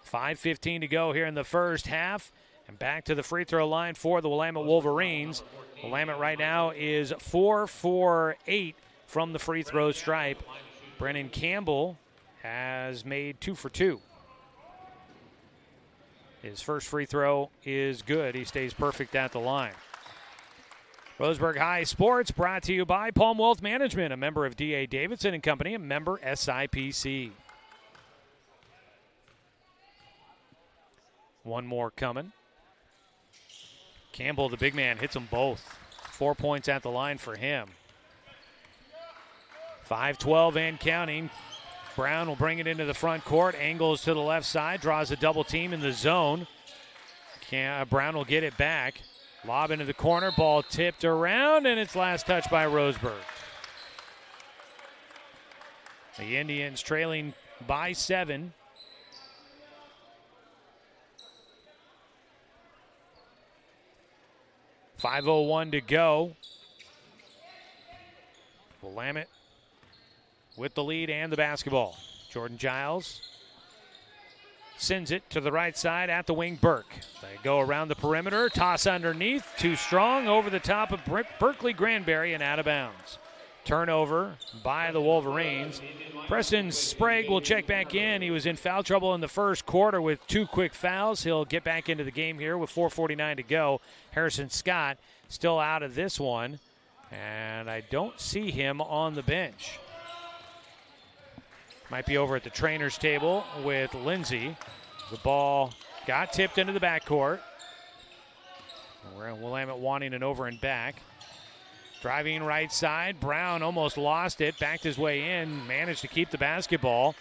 5:15 to go here in the first half. And back to the free throw line for the Willamette Wolverines. Willamette right now is 4 for 8 from the free throw stripe. Brennan Campbell has made 2 for 2. His first free throw is good. He stays perfect at the line. Roseburg High Sports brought to you by Palm Wealth Management, a member of D.A. Davidson & Company, a member SIPC. One more coming. Campbell, the big man, hits them both. 4 points at the line for him. 5-12 and counting. Brown will bring it into the front court. Angles to the left side. Draws a double team in the zone. Brown will get it back. Lob into the corner. Ball tipped around, and it's last touch by Roseburg. The Indians trailing by 7. .501 to go. Willamette with the lead and the basketball. Jordan Giles sends it to the right side at the wing. Burke. They go around the perimeter. Toss underneath. Too strong. Over the top of Berkeley Granbury and out of bounds. Turnover by the Wolverines. Preston Sprague will check back in. He was in foul trouble in the first quarter with 2 quick fouls. He'll get back into the game here with 4:49 to go. Harrison Scott still out of this one, and I don't see him on the bench. Might be over at the trainer's table with Lindsay. The ball got tipped into the backcourt. Willamette wanting an over and back. Driving right side, Brown almost lost it, backed his way in, managed to keep the basketball.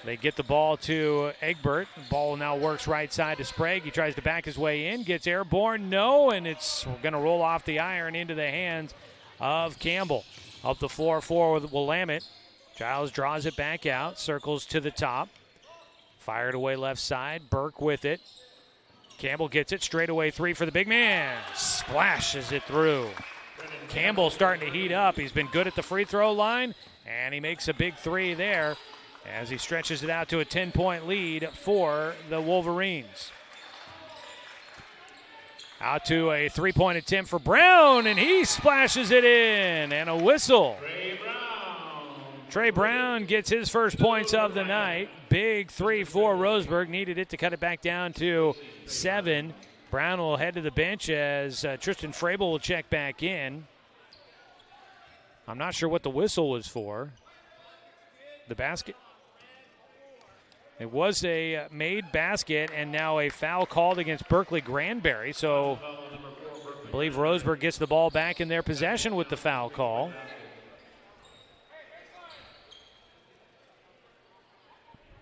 They get the ball to Egbert. The ball now works right side to Sprague. He tries to back his way in, gets airborne, no, and it's going to roll off the iron into the hands of Campbell. Up the floor for Willamette. Giles draws it back out, circles to the top. Fired away left side, Burke with it. Campbell gets it, straight away 3 for the big man. Splashes it through. Campbell starting to heat up. He's been good at the free throw line, and he makes a big 3 there as he stretches it out to a 10-point lead for the Wolverines. Out to a 3-point attempt for Brown, and he splashes it in, and a whistle. Trey Brown gets his first points of the night. Big 3 for Roseburg. Needed it to cut it back down to 7. Brown will head to the bench as Tristan Frabel will check back in. I'm not sure what the whistle was for. The basket. It was a made basket and now a foul called against Berkeley Granbury. So I believe Roseburg gets the ball back in their possession with the foul call.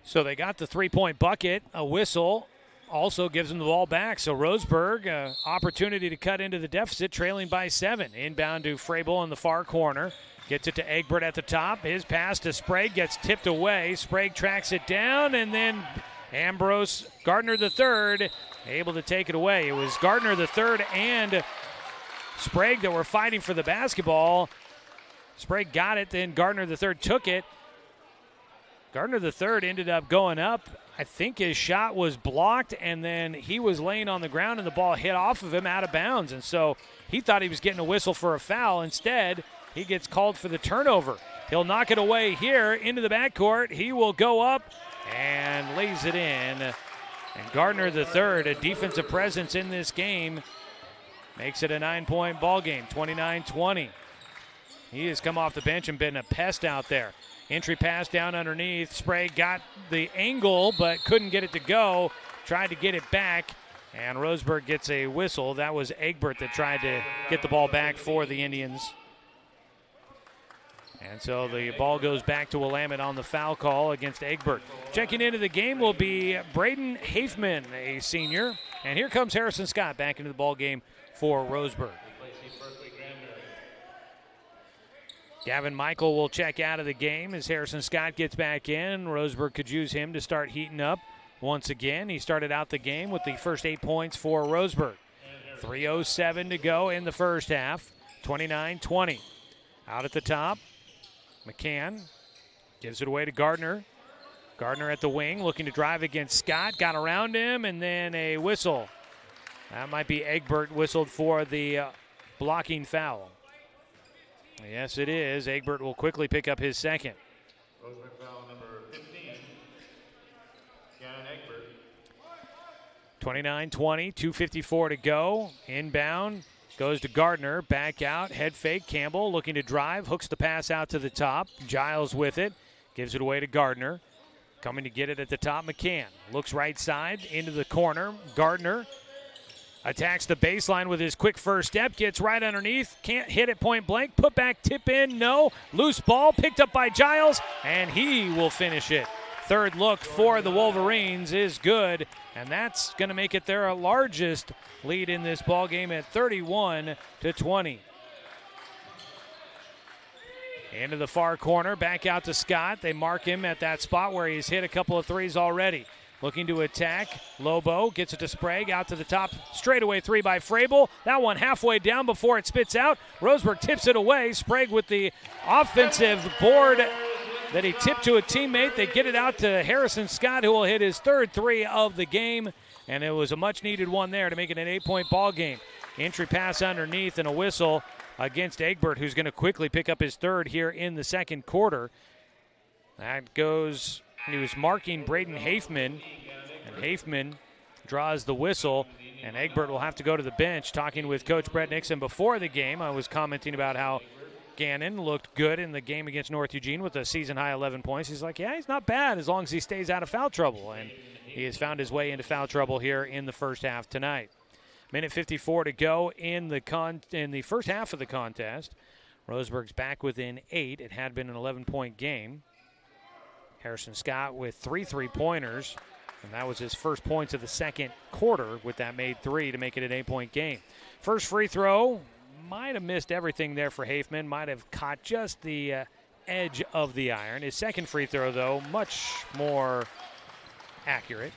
So they got the 3-point bucket, a whistle. Also gives them the ball back. So Roseburg, opportunity to cut into the deficit, trailing by 7. Inbound to Frabel in the far corner. Gets it to Egbert at the top. His pass to Sprague gets tipped away. Sprague tracks it down, and then Ambrose Gardner III able to take it away. It was Gardner III and Sprague that were fighting for the basketball. Sprague got it, then Gardner III took it. Gardner III ended up going up. I think his shot was blocked, and then he was laying on the ground, and the ball hit off of him out of bounds. And so he thought he was getting a whistle for a foul. Instead, he gets called for the turnover. He'll knock it away here into the backcourt. He will go up and lays it in. And Gardner III, a defensive presence in this game, makes it a 9-point ball game, 29-20. He has come off the bench and been a pest out there. Entry pass down underneath. Sprague got the angle but couldn't get it to go. Tried to get it back, and Roseburg gets a whistle. That was Egbert that tried to get the ball back for the Indians. And so the ball goes back to Willamette on the foul call against Egbert. Checking into the game will be Braden Hafman, a senior. And here comes Harrison Scott back into the ball game for Roseburg. Gavin Michael will check out of the game as Harrison Scott gets back in. Roseburg could use him to start heating up once again. He started out the game with the first 8 points for Roseburg. 3:07 to go in the first half. 29-20. Out at the top, McCann gives it away to Gardner. Gardner at the wing looking to drive against Scott. Got around him, and then a whistle. That might be Egbert whistled for the blocking foul. Yes, it is. Egbert will quickly pick up his second. Roseburg foul number 15, Shannon Egbert. 29-20, 2:54 to go. Inbound goes to Gardner. Back out, head fake. Campbell looking to drive. Hooks the pass out to the top. Giles with it. Gives it away to Gardner. Coming to get it at the top, McCann. Looks right side, into the corner. Gardner attacks the baseline with his quick first step. Gets right underneath. Can't hit it point blank. Put back, tip in, no. Loose ball picked up by Giles, and he will finish it. Third look for the Wolverines is good, and that's going to make it their largest lead in this ball game at 31-20. Into the far corner, back out to Scott. They mark him at that spot where he's hit a couple of threes already. Looking to attack. Lobo gets it to Sprague, out to the top. Straightaway three by Frable. That one halfway down before it spits out. Roseburg tips it away. Sprague with the offensive board that he tipped to a teammate. They get it out to Harrison Scott, who will hit his third three of the game. And it was a much-needed one there to make it an 8-point ball game. Entry pass underneath and a whistle against Egbert, who's going to quickly pick up his third here in the second quarter. That goes, he was marking Braden Hafman, and Hafman draws the whistle, and Egbert will have to go to the bench. Talking with Coach Brett Nixon before the game, I was commenting about how Gannon looked good in the game against North Eugene with a season-high 11 points. He's like, yeah, he's not bad as long as he stays out of foul trouble, and he has found his way into foul trouble here in the first half tonight. Minute 54 to go in the first half of the contest. Roseburg's back within 8. It had been an 11-point game. Harrison Scott with 3 3-pointers, and that was his first points of the second quarter with that made 3 to make it an 8-point game. First free throw, might have missed everything there for Hafman, might have caught just the edge of the iron. His second free throw, though, much more accurate.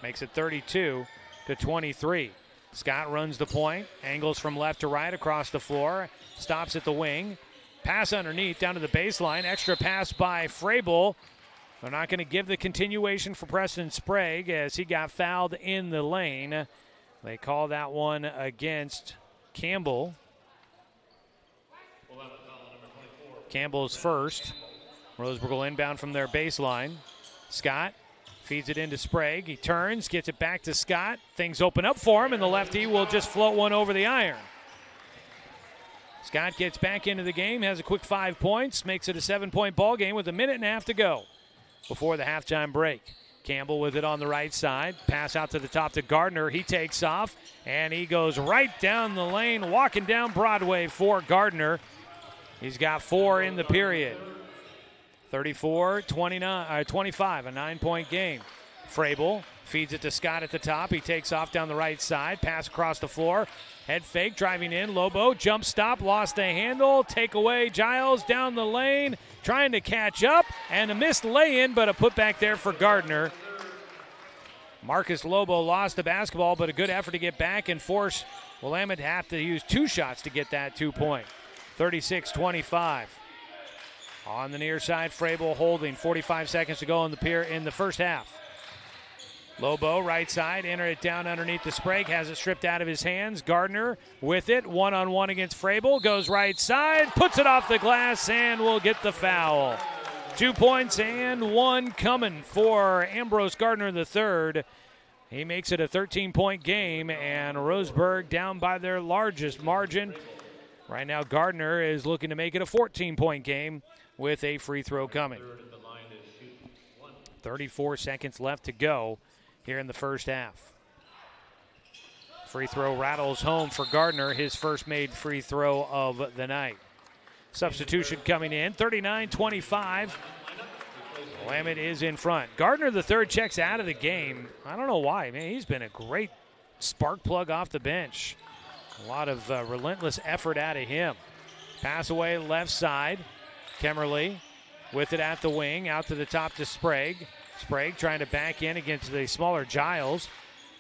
Makes it 32-23. Scott runs the point, angles from left to right across the floor, stops at the wing, pass underneath down to the baseline, extra pass by Frable. They're not going to give the continuation for Preston Sprague as he got fouled in the lane. They call that one against Campbell. Campbell's first. Roseburg will inbound from their baseline. Scott feeds it into Sprague. He turns, gets it back to Scott. Things open up for him, and the lefty will just float one over the iron. Scott gets back into the game, has a quick 5 points, makes it a 7-point ball game with a minute and a half to go before the halftime break. Campbell with it on the right side. Pass out to the top to Gardner. He takes off, and he goes right down the lane, walking down Broadway for Gardner. He's got 4 in the period. 34-25, a 9-point game. Frable feeds it to Scott at the top. He takes off down the right side. Pass across the floor. Head fake, driving in. Lobo, jump stop, lost the handle. Take away. Giles down the lane, trying to catch up. And a missed lay-in, but a putback there for Gardner. Marcus Lobo lost the basketball, but a good effort to get back and force Willamette to have to use 2 shots to get that 2-point. 36-25. On the near side, Frable holding. 45 seconds to go in the first half. Lobo, right side, enter it down underneath the Sprague, has it stripped out of his hands. Gardner with it, one-on-one against Frable, goes right side, puts it off the glass, and will get the foul. 2 points and 1 coming for Ambrose Gardner III. He makes it a 13-point game, and Roseburg down by their largest margin. Right now, Gardner is looking to make it a 14-point game with a free throw coming. 34 seconds left to go here in the first half. Free throw rattles home for Gardner, his first made free throw of the night. Substitution coming in, 39-25. Willamette is in front. Gardner the third checks out of the game. I don't know why. Man, he's been a great spark plug off the bench. A lot of relentless effort out of him. Pass away left side. Kemmerly with it at the wing, out to the top to Sprague. Sprague trying to back in against the smaller Giles.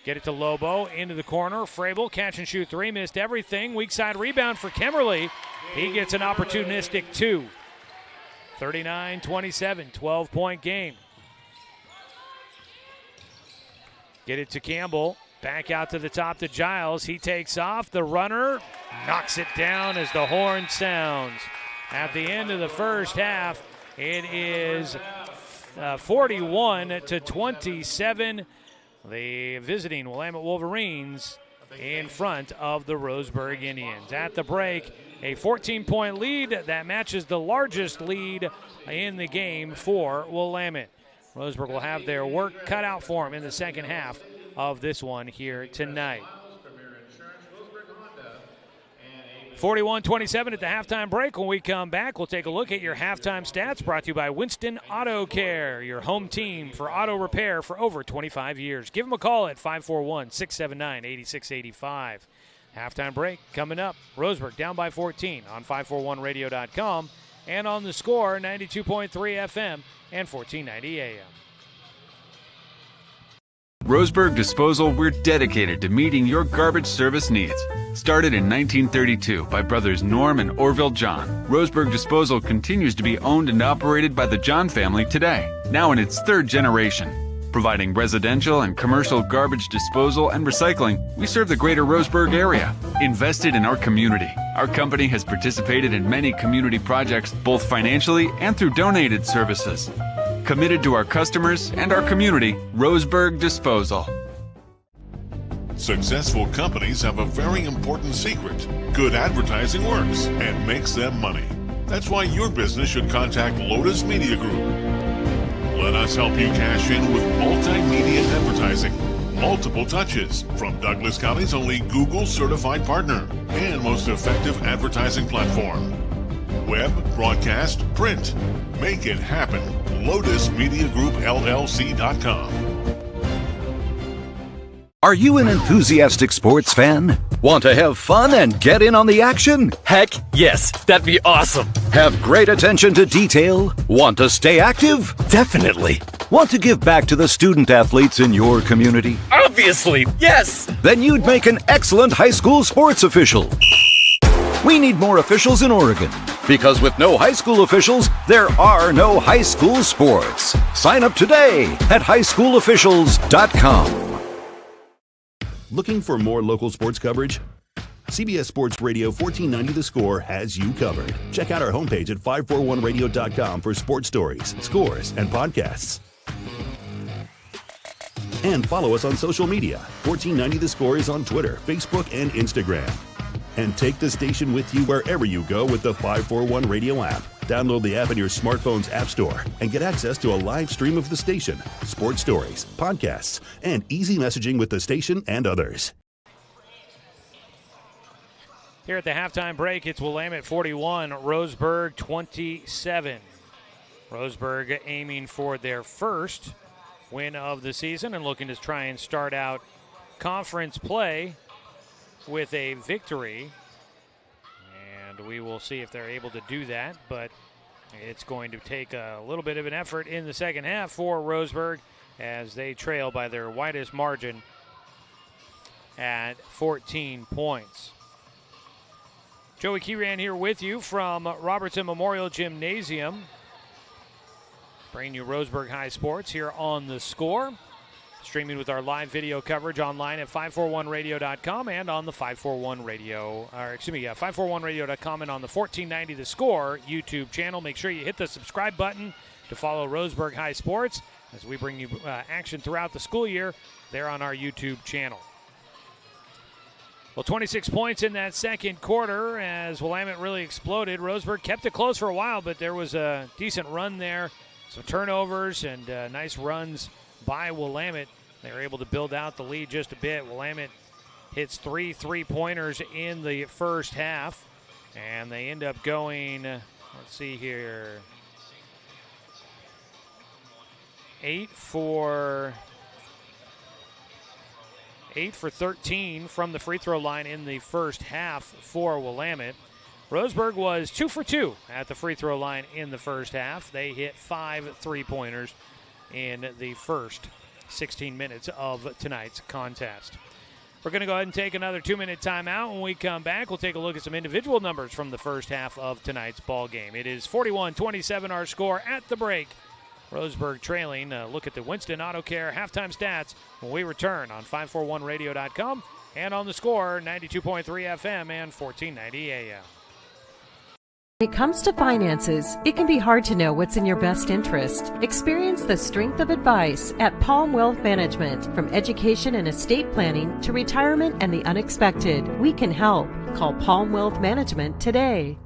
Get it to Lobo, into the corner. Frable, catch and shoot three, missed everything. Weak side rebound for Kemmerly. He gets an opportunistic 2. 39-27, 12-point game. Get it to Campbell. Back out to the top to Giles. He takes off. The runner knocks it down as the horn sounds. At the end of the first half, it is 41-27. The visiting Willamette Wolverines in front of the Roseburg Indians. At the break, a 14-point lead that matches the largest lead in the game for Willamette. Roseburg will have their work cut out for them in the second half of this one here tonight. 41-27 at the halftime break. When we come back, we'll take a look at your halftime stats, brought to you by Winston Auto Care, your home team for auto repair for over 25 years. Give them a call at 541-679-8685. Halftime break coming up. Roseburg down by 14 on 541radio.com and on the Score, 92.3 FM and 1490 AM. Roseburg Disposal, we're dedicated to meeting your garbage service needs. Started in 1932 by brothers Norm and Orville John, Roseburg Disposal continues to be owned and operated by the John family today, now in its third generation. Providing residential and commercial garbage disposal and recycling, we serve the greater Roseburg area. Invested in our community, our company has participated in many community projects, both financially and through donated services. Committed to our customers and our community, Roseburg Disposal. Successful companies have a very important secret. Good advertising works and makes them money. That's why your business should contact Lotus Media Group. Let us help you cash in with multimedia advertising. Multiple touches from Douglas County's only Google certified partner and most effective advertising platform. Web, broadcast, print. Make it happen. LotusMediaGroupLLC.com. Are you an enthusiastic sports fan? Want to have fun and get in on the action? Heck, yes. That'd be awesome. Have great attention to detail? Want to stay active? Definitely. Want to give back to the student athletes in your community? Obviously, yes. Then you'd make an excellent high school sports official. We need more officials in Oregon, because with no high school officials, there are no high school sports. Sign up today at highschoolofficials.com. Looking for more local sports coverage? CBS Sports Radio 1490 The Score has you covered. Check out our homepage at 541radio.com for sports stories, scores, and podcasts. And follow us on social media. 1490 The Score is on Twitter, Facebook, and Instagram. And take the station with you wherever you go with the 541 Radio app. Download the app in your smartphone's app store and get access to a live stream of the station, sports stories, podcasts, and easy messaging with the station and others. Here at the halftime break, it's Willamette 41, Roseburg 27. Roseburg aiming for their first win of the season and looking to try and start out conference play with a victory, and we will see if they're able to do that, but it's going to take a little bit of an effort in the second half for Roseburg as they trail by their widest margin at 14 points. Joey Keeran here with you from Robertson Memorial Gymnasium, bringing you Roseburg High Sports here on The Score. Streaming with our live video coverage online at 541radio.com and on the 541radio.com and on the 1490 The Score YouTube channel. Make sure you hit the subscribe button to follow Roseburg High Sports as we bring you action throughout the school year there on our YouTube channel. Well, 26 points in that second quarter as Willamette really exploded. Roseburg kept it close for a while, but there was a decent run there. Some turnovers and nice runs by Willamette. They were able to build out the lead just a bit. Willamette hits 3 3-pointers in the first half, and they end up going, let's see here, 8 for 13 from the free throw line in the first half for Willamette. Roseburg was 2 for 2 at the free throw line in the first half. They hit 5 3-pointers in the first 16 minutes of tonight's contest. We're going to go ahead and take another 2-minute timeout. When we come back, we'll take a look at some individual numbers from the first half of tonight's ball game. It is 41-27 our score at the break. Roseburg trailing. Look at the Winston Auto Care halftime stats when we return on 541radio.com and on the Score, 92.3 FM and 1490 AM. When it comes to finances, it can be hard to know what's in your best interest. Experience the strength of advice at Palm Wealth Management. From education and estate planning to retirement and the unexpected, we can help. Call Palm Wealth Management today.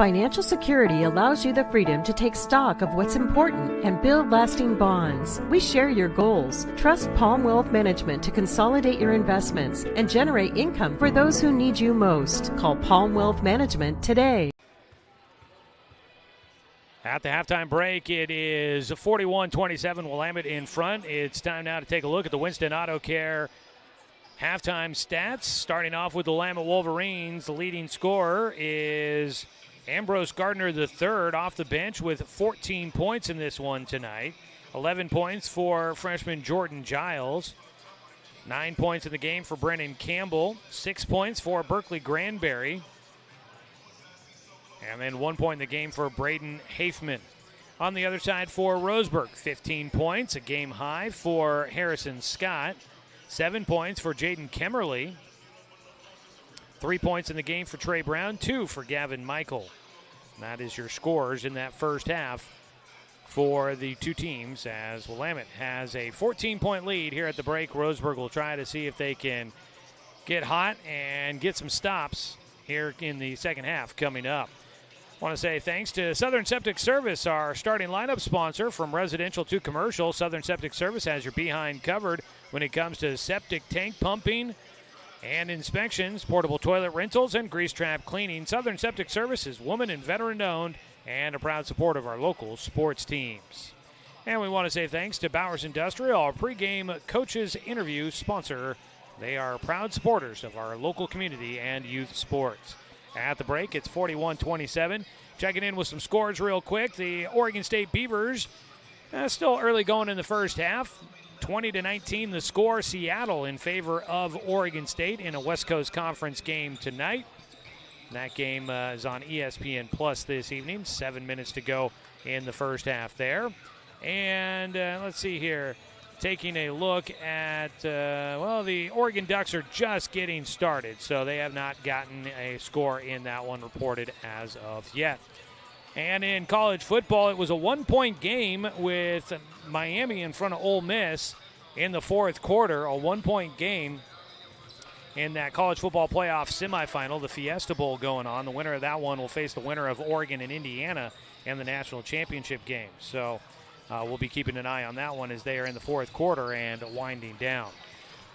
Financial security allows you the freedom to take stock of what's important and build lasting bonds. We share your goals. Trust Palm Wealth Management to consolidate your investments and generate income for those who need you most. Call Palm Wealth Management today. At the halftime break, it is 41-27, Willamette in front. It's time now to take a look at the Winston Auto Care halftime stats. Starting off with the Willamette Wolverines, the leading scorer is Ambrose Gardner III off the bench with 14 points in this one tonight. 11 points for freshman Jordan Giles. 9 points in the game for Brennan Campbell. 6 points for Berkeley Granberry. And then 1 point in the game for Braden Hafman. On the other side for Roseburg, 15 points, a game high for Harrison Scott. 7 points for Jaden Kemmerly. 3 points in the game for Trey Brown, 2 for Gavin Michael. And that is your scores in that first half for the two teams, as Willamette has a 14-point lead here at the break. Roseburg will try to see if they can get hot and get some stops here in the second half coming up. I want to say thanks to Southern Septic Service, our starting lineup sponsor. From residential to commercial, Southern Septic Service has your behind covered when it comes to septic tank pumping and inspections, portable toilet rentals, and grease trap cleaning. Southern Septic Service is woman and veteran owned and a proud supporter of our local sports teams. And we want to say thanks to Bowers Industrial, our pregame coaches interview sponsor. They are proud supporters of our local community and youth sports. At the break, it's 41-27. Checking in with some scores real quick. The Oregon State Beavers, still early going in the first half. 20-19 the score. Seattle in favor of Oregon State in a West Coast Conference game tonight. That game is on ESPN Plus this evening. 7 minutes to go in the first half there. And let's see here. Taking a look at, the Oregon Ducks are just getting started, so they have not gotten a score in that one reported as of yet. And in college football, it was a 1-point game with Miami in front of Ole Miss in the fourth quarter, a 1-point game in that college football playoff semifinal, the Fiesta Bowl going on. The winner of that one will face the winner of Oregon and Indiana in the national championship game. So we'll be keeping an eye on that one as they are in the fourth quarter and winding down.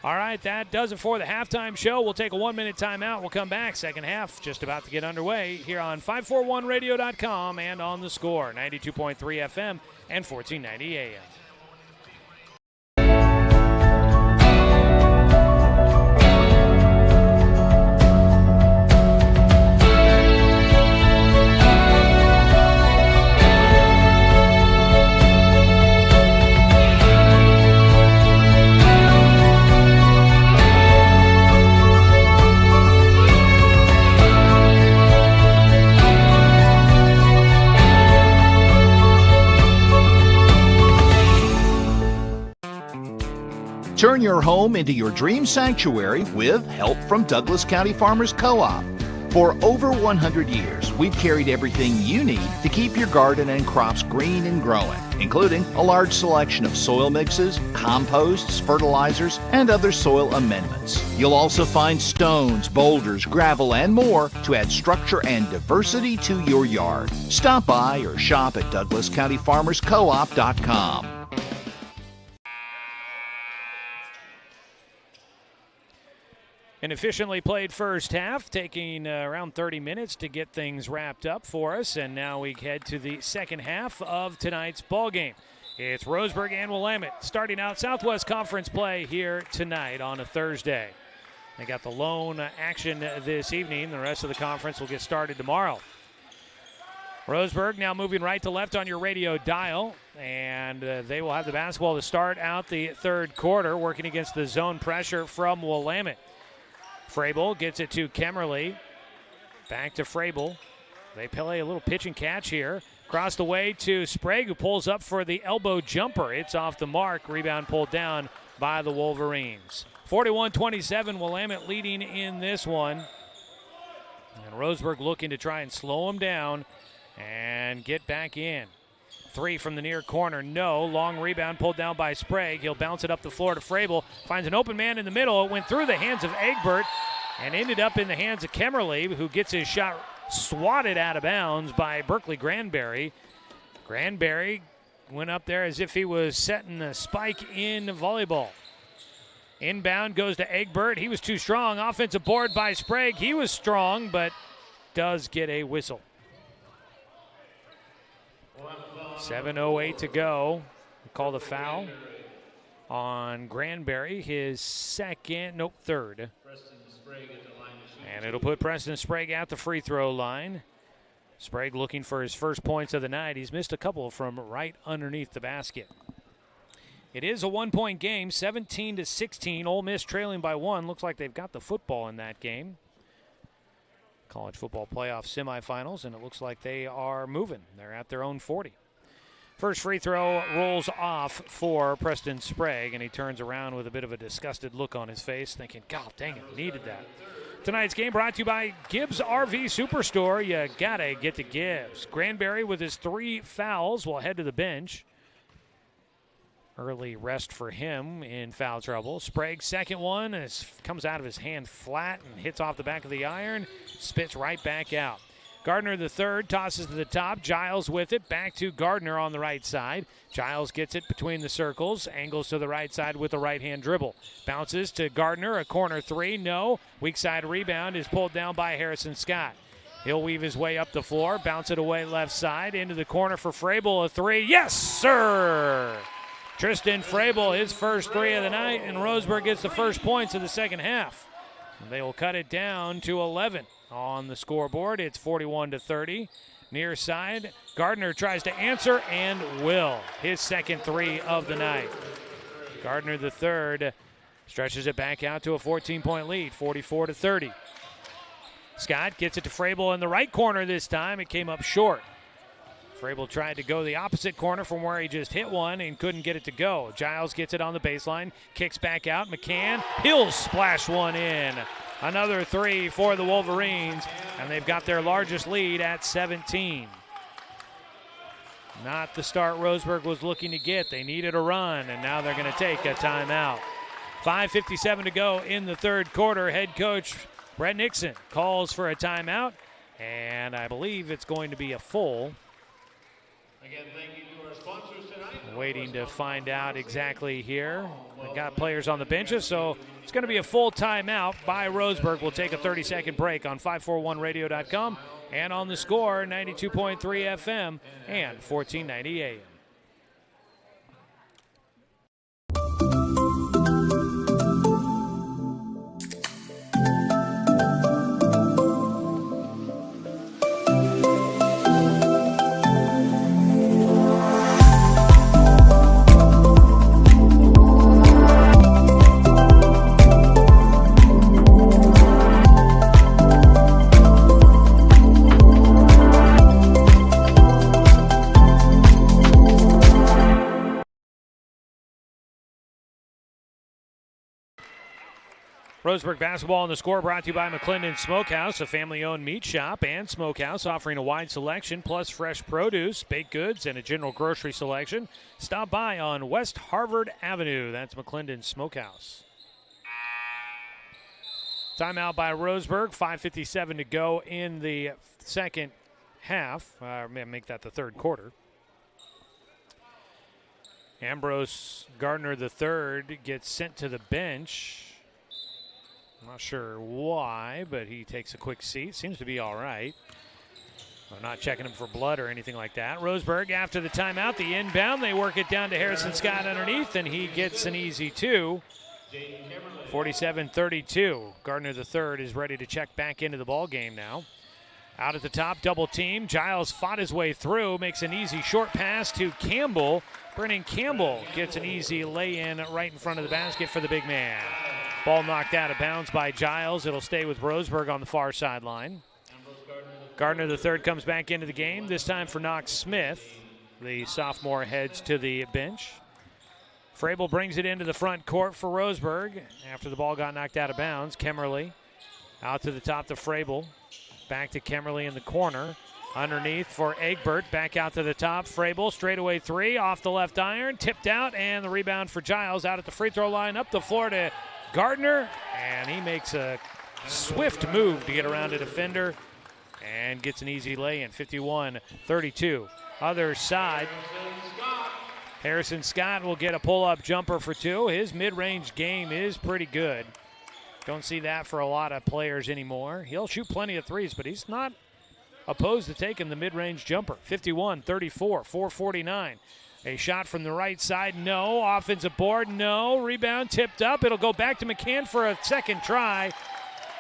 All right, that does it for the halftime show. We'll take a 1-minute timeout. We'll come back. Second half just about to get underway here on 541radio.com and on The Score, 92.3 FM and 1490 AM. Turn your home into your dream sanctuary with help from Douglas County Farmers Co-op. For over 100 years, we've carried everything you need to keep your garden and crops green and growing, including a large selection of soil mixes, composts, fertilizers, and other soil amendments. You'll also find stones, boulders, gravel, and more to add structure and diversity to your yard. Stop by or shop at DouglasCountyFarmersCoop.com. An efficiently played first half, taking around 30 minutes to get things wrapped up for us. And now we head to the second half of tonight's ball game. It's Roseburg and Willamette starting out Southwest Conference play here tonight on a Thursday. They got the lone action this evening. The rest of the conference will get started tomorrow. Roseburg now moving right to left on your radio dial. And they will have the basketball to start out the third quarter, working against the zone pressure from Willamette. Frable gets it to Kemmerly. Back to Frable. They play a little pitch and catch here. Across the way to Sprague, who pulls up for the elbow jumper. It's off the mark. Rebound pulled down by the Wolverines. 41-27, Willamette leading in this one. And Roseburg looking to try and slow them down and get back in. Three from the near corner, no. Long rebound pulled down by Sprague. He'll bounce it up the floor to Frable. Finds an open man in the middle. It went through the hands of Egbert and ended up in the hands of Kemmerly, who gets his shot swatted out of bounds by Berkeley Granberry. Granberry went up there as if he was setting a spike in volleyball. Inbound goes to Egbert. He was too strong. Offensive board by Sprague. He was strong, but does get a whistle. 7:08 to go. Call the foul on Granberry, his third. And it'll put Preston Sprague at the free throw line. Sprague looking for his first points of the night. He's missed a couple from right underneath the basket. It is a one-point game, 17-16. Ole Miss trailing by 1. Looks like they've got the football in that game. College football playoff semifinals, and it looks like they are moving. They're at their own 40. First free throw rolls off for Preston Sprague, and he turns around with a bit of a disgusted look on his face, thinking, God dang it, needed that. Tonight's game brought to you by Gibbs RV Superstore. You gotta get to Gibbs. Granberry with his 3 fouls will head to the bench. Early rest for him in foul trouble. Sprague's second one comes out of his hand flat and hits off the back of the iron, spits right back out. Gardner the third tosses to the top. Giles with it. Back to Gardner on the right side. Giles gets it between the circles. Angles to the right side with the right-hand dribble. Bounces to Gardner. A corner 3. No. Weak side rebound is pulled down by Harrison Scott. He'll weave his way up the floor. Bounce it away left side. Into the corner for Frabel. A 3. Yes, sir! Tristan Frabel, his first 3 of the night. And Roseburg gets the first points of the second half. They will cut it down to 11. On the scoreboard, it's 41-30. Near side, Gardner tries to answer and will. His second 3 of the night. Gardner the third stretches it back out to a 14-point lead, 44-30. Scott gets it to Frabel in the right corner this time. It came up short. Frabel tried to go the opposite corner from where he just hit one and couldn't get it to go. Giles gets it on the baseline, kicks back out. McCann, he'll splash one in. Another 3 for the Wolverines, and they've got their largest lead at 17. Not the start Roseburg was looking to get. They needed a run, and now they're going to take a timeout. 5:57 to go in the third quarter. Head coach Brett Nixon calls for a timeout, and I believe it's going to be a full. Again, thank you to our sponsors tonight. Waiting to find out exactly here. They've got players on the benches, so it's going to be a full timeout by Roseburg. We'll take a 30-second break on 541radio.com and on the score, 92.3 FM and 1490 AM. Roseburg basketball on the score brought to you by McClendon Smokehouse, a family-owned meat shop and smokehouse offering a wide selection plus fresh produce, baked goods, and a general grocery selection. Stop by on West Harvard Avenue. That's McClendon Smokehouse. Timeout by Roseburg. 5:57 to go in the second half. Make that the third quarter. Ambrose Gardner III gets sent to the bench. I'm not sure why, but he takes a quick seat. Seems to be all right. I'm not checking him for blood or anything like that. Roseburg, after the timeout, the inbound. They work it down to Harrison Scott underneath, and he gets an easy 2. 47-32. Gardner III is ready to check back into the ball game now. Out at the top, double team. Giles fought his way through, makes an easy short pass to Campbell. Brennan Campbell gets an easy lay-in right in front of the basket for the big man. Ball knocked out of bounds by Giles. It'll stay with Roseburg on the far sideline. Gardner III comes back into the game, this time for Knox Smith. The sophomore heads to the bench. Frabel brings it into the front court for Roseburg after the ball got knocked out of bounds. Kemmerly out to the top to Frabel. Back to Kemmerly in the corner. Underneath for Egbert. Back out to the top. Frabel, straightaway 3 off the left iron. Tipped out, and the rebound for Giles out at the free throw line. Up the floor to Gardner, and he makes a swift move to get around a defender and gets an easy lay-in, 51-32. Other side, Harrison Scott will get a pull-up jumper for two. His mid-range game is pretty good. Don't see that for a lot of players anymore. He'll shoot plenty of threes, but he's not opposed to taking the mid-range jumper. 51-34, 4:49. A shot from the right side, no. Offensive board, no. Rebound tipped up. It'll go back to McCann for a second try.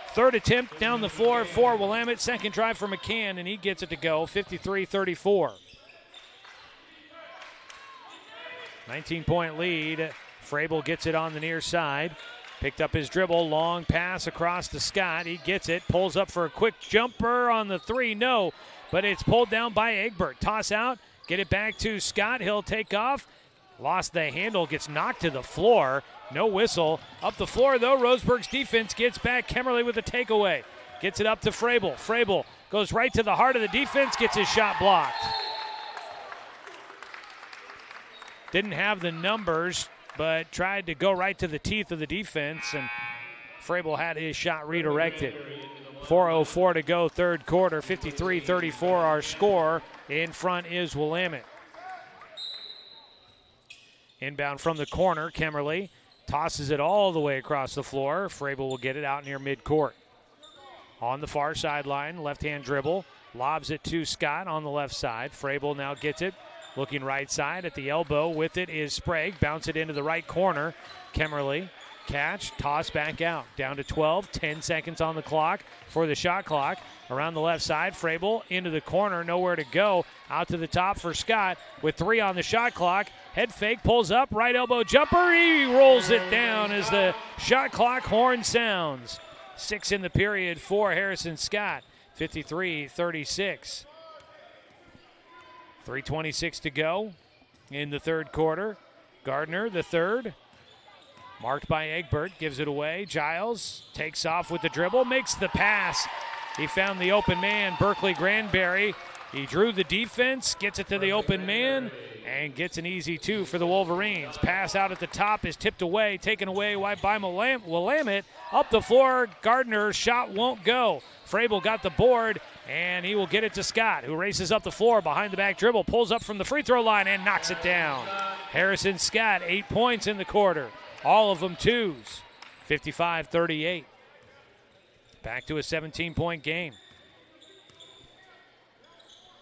Third attempt down the floor for Willamette. Second try for McCann, and he gets it to go. 53-34. 19-point lead. Frabel gets it on the near side. Picked up his dribble, long pass across to Scott. He gets it, pulls up for a quick jumper on the three, no. But it's pulled down by Egbert. Toss out, get it back to Scott. He'll take off. Lost the handle, gets knocked to the floor. No whistle. Up the floor, though, Roseburg's defense gets back. Kemmerly with a takeaway. Gets it up to Frabel. Frabel goes right to the heart of the defense, gets his shot blocked. Didn't have the numbers, but tried to go right to the teeth of the defense, and Frabel had his shot redirected. 4:04 to go, third quarter, 53-34 our score. In front is Willamette. Inbound from the corner, Kemmerly tosses it all the way across the floor. Frabel will get it out near midcourt. On the far sideline, left-hand dribble, lobs it to Scott on the left side. Frabel now gets it. Looking right side at the elbow with it is Sprague. Bounce it into the right corner. Kemmerly, catch, toss back out. Down to 12, 10 seconds on the clock for the shot clock. Around the left side, Frabel into the corner, nowhere to go. Out to the top for Scott with 3 on the shot clock. Head fake, pulls up, right elbow jumper. He rolls it down as the shot clock horn sounds. 6 in the period for Harrison Scott, 53-36. 3:26 to go in the third quarter. Gardner, the third. Marked by Egbert, gives it away. Giles takes off with the dribble, makes the pass. He found the open man, Berkeley Granberry. He drew the defense, gets it to the open man, and gets an easy 2 for the Wolverines. Pass out at the top is tipped away, taken away by Willamette. Up the floor, Gardner's shot won't go. Frabel got the board, and he will get it to Scott, who races up the floor behind the back dribble, pulls up from the free throw line, and knocks it down. Harrison Scott, 8 points in the quarter. All of them twos. 55-38. Back to a 17-point game.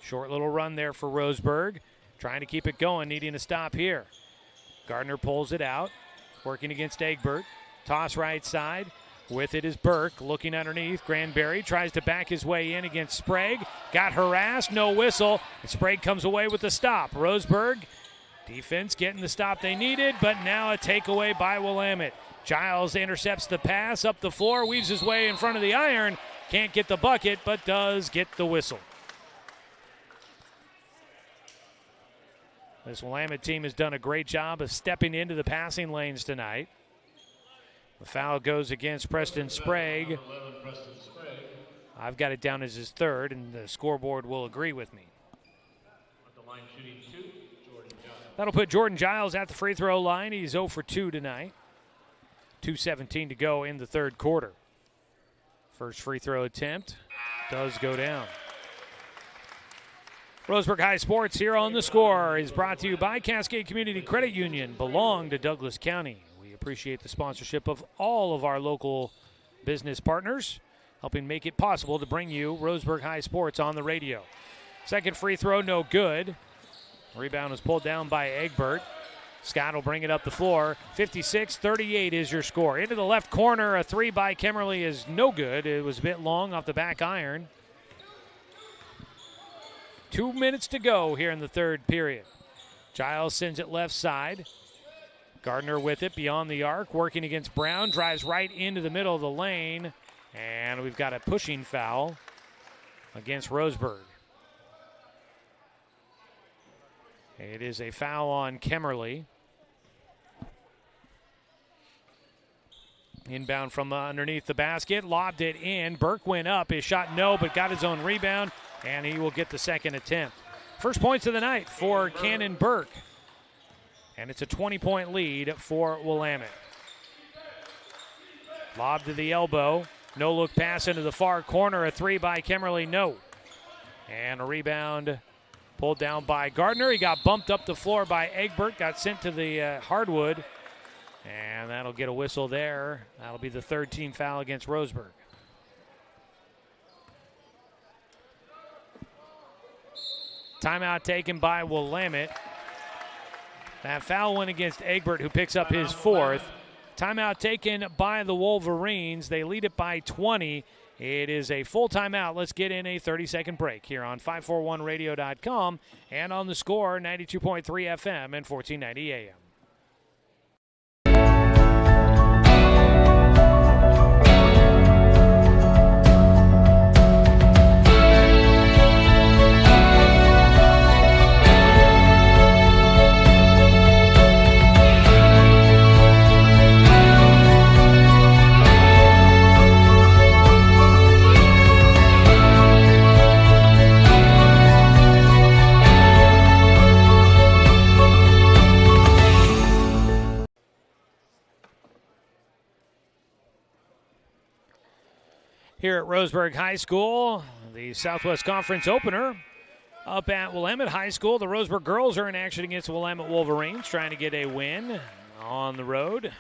Short little run there for Roseburg. Trying to keep it going, needing a stop here. Gardner pulls it out, working against Egbert. Toss right side. With it is Burke looking underneath. Granberry tries to back his way in against Sprague. Got harassed, no whistle. And Sprague comes away with the stop. Roseburg, defense getting the stop they needed, but now a takeaway by Willamette. Giles intercepts the pass up the floor, weaves his way in front of the iron. Can't get the bucket, but does get the whistle. This Willamette team has done a great job of stepping into the passing lanes tonight. The foul goes against Preston Sprague. I've got it down as his third, and the scoreboard will agree with me. That'll put Jordan Giles at the free throw line. He's 0 for 2 tonight. 2:17 to go in the third quarter. First free throw attempt does go down. Roseburg High Sports here on The Score is brought to you by Cascade Community Credit Union, belong to Douglas County. We appreciate the sponsorship of all of our local business partners, helping make it possible to bring you Roseburg High Sports on the radio. Second free throw, no good. Rebound was pulled down by Egbert. Scott will bring it up the floor. 56-38 is your score. Into the left corner, a three by Kemmerly is no good. It was a bit long off the back iron. 2 minutes to go here in the third period. Giles sends it left side. Gardner with it beyond the arc, working against Brown, drives right into the middle of the lane, and we've got a pushing foul against Roseburg. It is a foul on Kemmerly. Inbound from underneath the basket, lobbed it in. Burke went up, his shot no, but got his own rebound, and he will get the second attempt. First points of the night for Cannon Burke. And it's a 20-point lead for Willamette. Lob to the elbow. No-look pass into the far corner. A three by Kemmerly, no. And a rebound pulled down by Gardner. He got bumped up the floor by Egbert, got sent to the hardwood. And that'll get a whistle there. That'll be the third team foul against Roseburg. Timeout taken by Willamette. That foul went against Egbert, who picks up his fourth. Timeout taken by the Wolverines. They lead it by 20. It is a full timeout. Let's get in a 30-second break here on 541radio.com and on the Score, 92.3 FM and 1490 AM. Here at Roseburg High School, the Southwest Conference opener up at Willamette High School. The Roseburg girls are in action against the Willamette Wolverines, trying to get a win on the road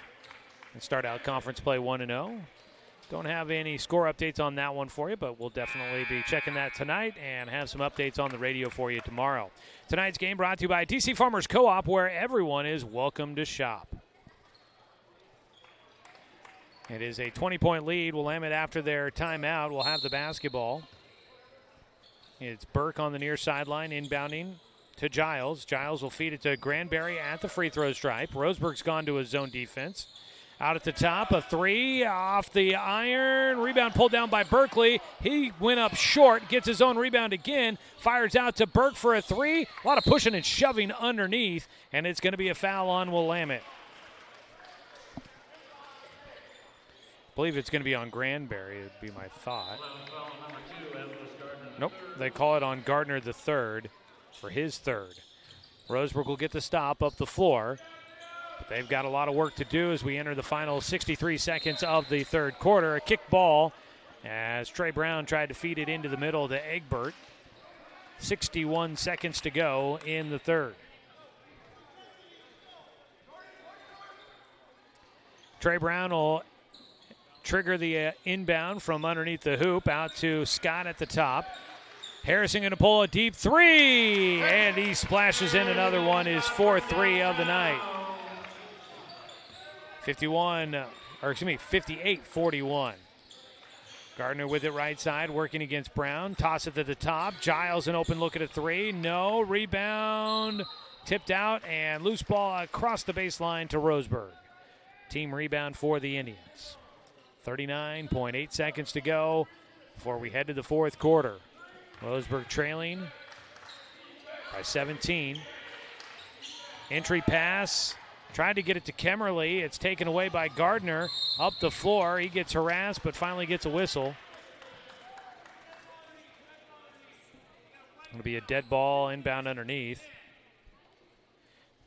and start out conference play 1-0. Don't have any score updates on that one for you, but we'll definitely be checking that tonight and have some updates on the radio for you tomorrow. Tonight's game brought to you by DC Farmers Co-op, where everyone is welcome to shop. It is a 20-point lead. Willamette, after their timeout, will have the basketball. It's Burke on the near sideline, inbounding to Giles. Giles will feed it to Granberry at the free throw stripe. Roseburg's gone to his zone defense. Out at the top, a three off the iron. Rebound pulled down by Berkeley. He went up short, gets his own rebound again, fires out to Burke for a three. A lot of pushing and shoving underneath, and it's going to be a foul on Willamette. I believe it's going to be on Granberry, would be my thought. Nope, they call it on Gardner the third for his third. Roseburg will get the stop up the floor, but they've got a lot of work to do as we enter the final 63 seconds of the third quarter. A kick ball as Trey Brown tried to feed it into the middle to Egbert. 61 seconds to go in the third. Trey Brown will trigger the inbound from underneath the hoop out to Scott at the top. Harrison going to pull a deep three, and he splashes in another one, his fourth three of the night. 58-41. Gardner with it right side, working against Brown. Toss it to the top. Giles an open look at a three. No. Rebound tipped out, and loose ball across the baseline to Roseburg. Team rebound for the Indians. 39.8 seconds to go before we head to the fourth quarter. Roseburg trailing by 17. Entry pass. Tried to get it to Kemmerly. It's taken away by Gardner. Up the floor. He gets harassed, but finally gets a whistle. It'll be a dead ball inbound underneath.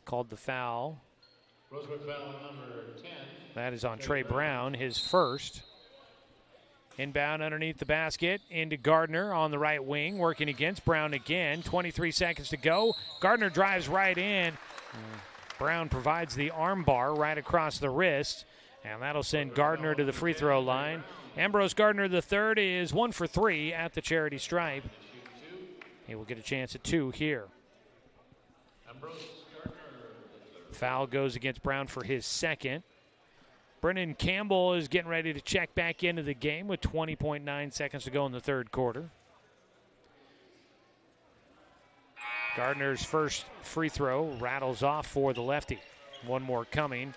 Called the foul. Roseburg foul number 10. That is on Trey Brown, his first. Inbound underneath the basket into Gardner on the right wing, working against Brown again. 23 seconds to go. Gardner drives right in. Brown provides the arm bar right across the wrist, and that'll send Gardner to the free throw line. Ambrose Gardner III is 1 for 3 at the charity stripe. He will get a chance at 2 here. Foul goes against Brown for his second. Brennan Campbell is getting ready to check back into the game with 20.9 seconds to go in the third quarter. Gardner's first free throw rattles off for the lefty. One more coming.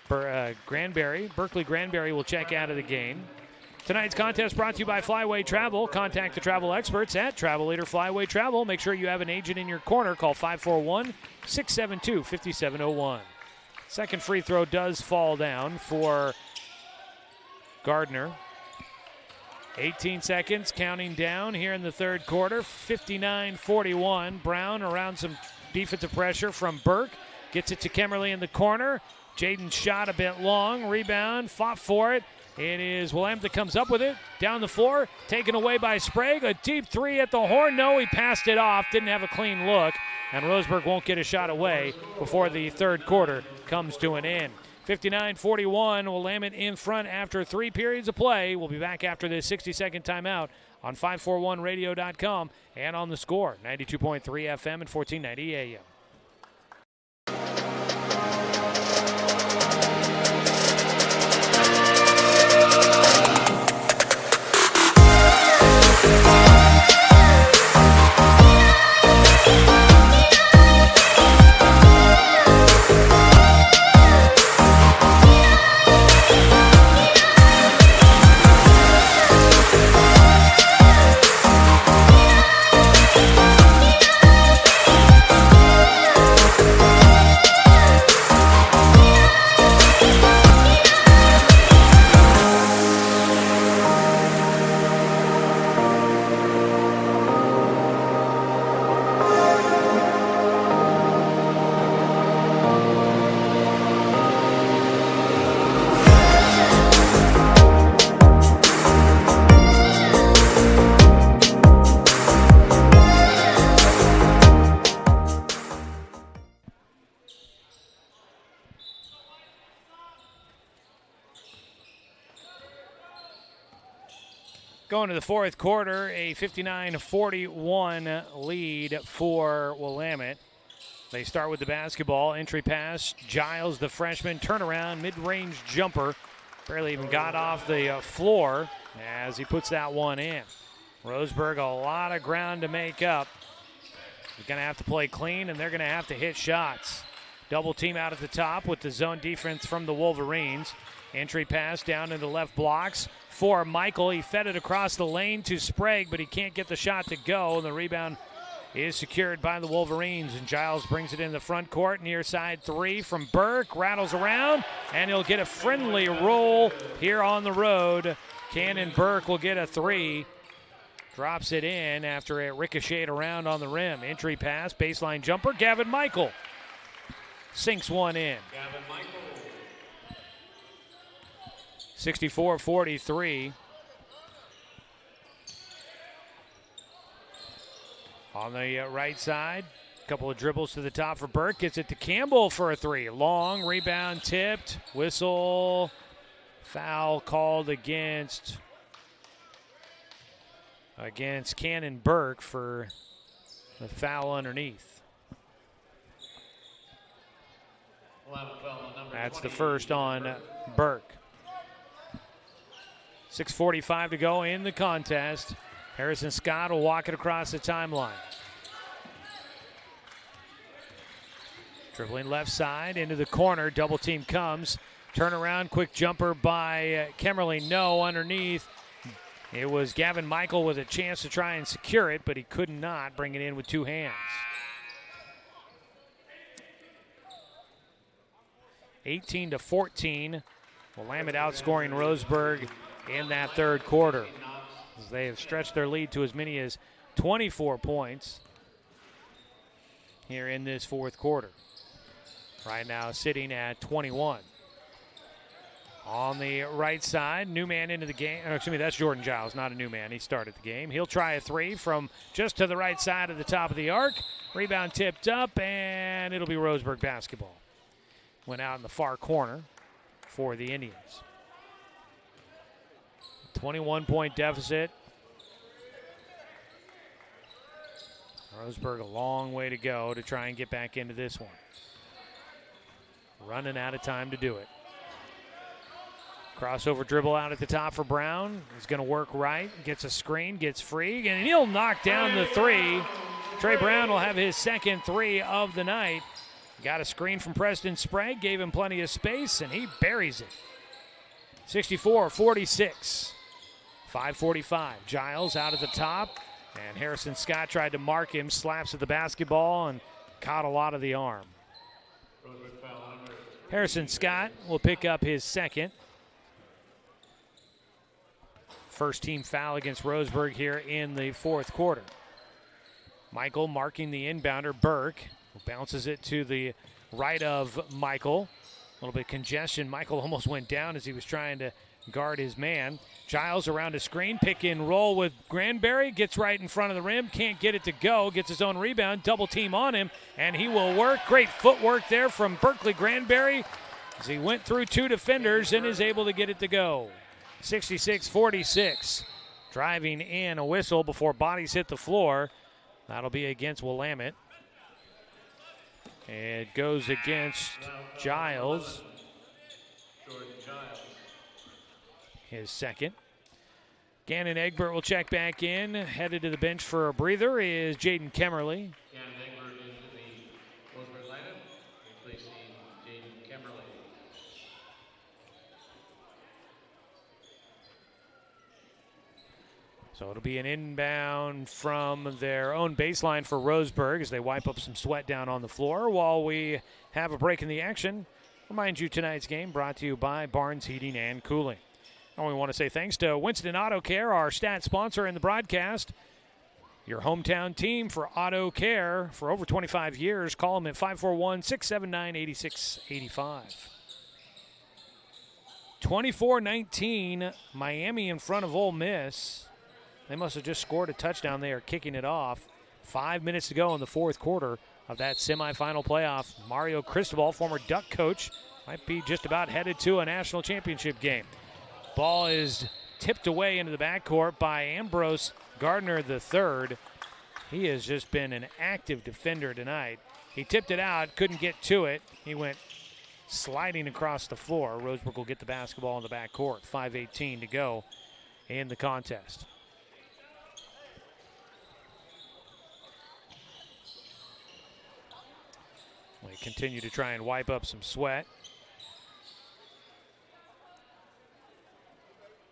Berkeley Granberry will check out of the game. Tonight's contest brought to you by Flyway Travel. Contact the travel experts at Travel Leader Flyway Travel. Make sure you have an agent in your corner. Call 541-672-5701. Second free throw does fall down for Gardner. 18 seconds counting down here in the third quarter. 59-41. Brown around some defensive pressure from Burke. Gets it to Kemmerly in the corner. Jaden's shot a bit long. Rebound, fought for it. It is Willamette that comes up with it. Down the floor, taken away by Sprague. A deep three at the horn. No, he passed it off. Didn't have a clean look. And Roseburg won't get a shot away before the third quarter comes to an end. 59-41, Willamette in front after 3 periods of play. We'll be back after this 60-second timeout on 541radio.com and on the Score, 92.3 FM and 1490 AM. Going to the fourth quarter, a 59-41 lead for Willamette. They start with the basketball. Entry pass, Giles, the freshman, turnaround, mid-range jumper. Barely even got off the floor as he puts that one in. Roseburg, a lot of ground to make up. They're going to have to play clean, and they're going to have to hit shots. Double team out at the top with the zone defense from the Wolverines. Entry pass down into left blocks for Michael. He fed it across the lane to Sprague, but he can't get the shot to go. The rebound is secured by the Wolverines, and Giles brings it in the front court. Near side three from Burke. Rattles around, and he'll get a friendly roll here on the road. Cannon Burke will get a three. Drops it in after it ricocheted around on the rim. Entry pass, baseline jumper. Gavin Michael sinks one in. 64-43. On the right side, a couple of dribbles to the top for Burke. Gets it to Campbell for a three. Long rebound tipped. Whistle. Foul called against Cannon Burke for the foul underneath. That's the first on Burke. 6:45 to go in the contest. Harrison Scott will walk it across the timeline. Dribbling left side into the corner. Double team comes. Turnaround, quick jumper by Kemmerly. No, underneath. It was Gavin Michael with a chance to try and secure it, but he could not bring it in with two hands. 18-14. Willamette outscoring Roseburg in that third quarter. They have stretched their lead to as many as 24 points here in this fourth quarter. Right now sitting at 21. On the right side, new man into the game. Oh, excuse me, that's Jordan Giles, not a new man. He started the game. He'll try a three from just to the right side of the top of the arc. Rebound tipped up, and it'll be Roseburg basketball. Went out in the far corner for the Indians. 21-point deficit. Roseburg a long way to go to try and get back into this one. Running out of time to do it. Crossover dribble out at the top for Brown. He's going to work right, gets a screen, gets free, and he'll knock down the three. Trey Brown will have his second three of the night. Got a screen from Preston Sprague, gave him plenty of space, and he buries it. 64-46. 5:45. Giles out at the top, and Harrison Scott tried to mark him, slaps at the basketball, and caught a lot of the arm. Harrison Scott will pick up his second. First team foul against Roseburg here in the fourth quarter. Michael marking the inbounder, Burke, who bounces it to the right of Michael. A little bit of congestion. Michael almost went down as he was trying to guard his man. Giles around a screen, pick and roll with Granberry, gets right in front of the rim, can't get it to go, gets his own rebound, double team on him, and he will work. Great footwork there from Berkeley Granberry as he went through 2 defenders and is able to get it to go. 66-46. Driving in, a whistle before bodies hit the floor. That'll be against Willamette. It goes against Giles. His second. Gannon Egbert will check back in. Headed to the bench for a breather is Jaden Kemmerly. Gannon Egbert into the Roseburg lineup, replacing Jaden Kemmerly. So it'll be an inbound from their own baseline for Roseburg as they wipe up some sweat down on the floor while we have a break in the action. Remind you tonight's game brought to you by Barnes Heating and Cooling. And we want to say thanks to Winston Auto Care, our stat sponsor in the broadcast. Your hometown team for auto care for over 25 years. Call them at 541-679-8685. 24-19, Miami in front of Ole Miss. They must have just scored a touchdown. They are kicking it off. 5 minutes to go in the fourth quarter of that semifinal playoff. Mario Cristobal, former Duck coach, might be just about headed to a national championship game. Ball is tipped away into the backcourt by Ambrose Gardner III. He has just been an active defender tonight. He tipped it out, couldn't get to it. He went sliding across the floor. Roseburg will get the basketball in the backcourt. 5:18 to go in the contest. We continue to try and wipe up some sweat.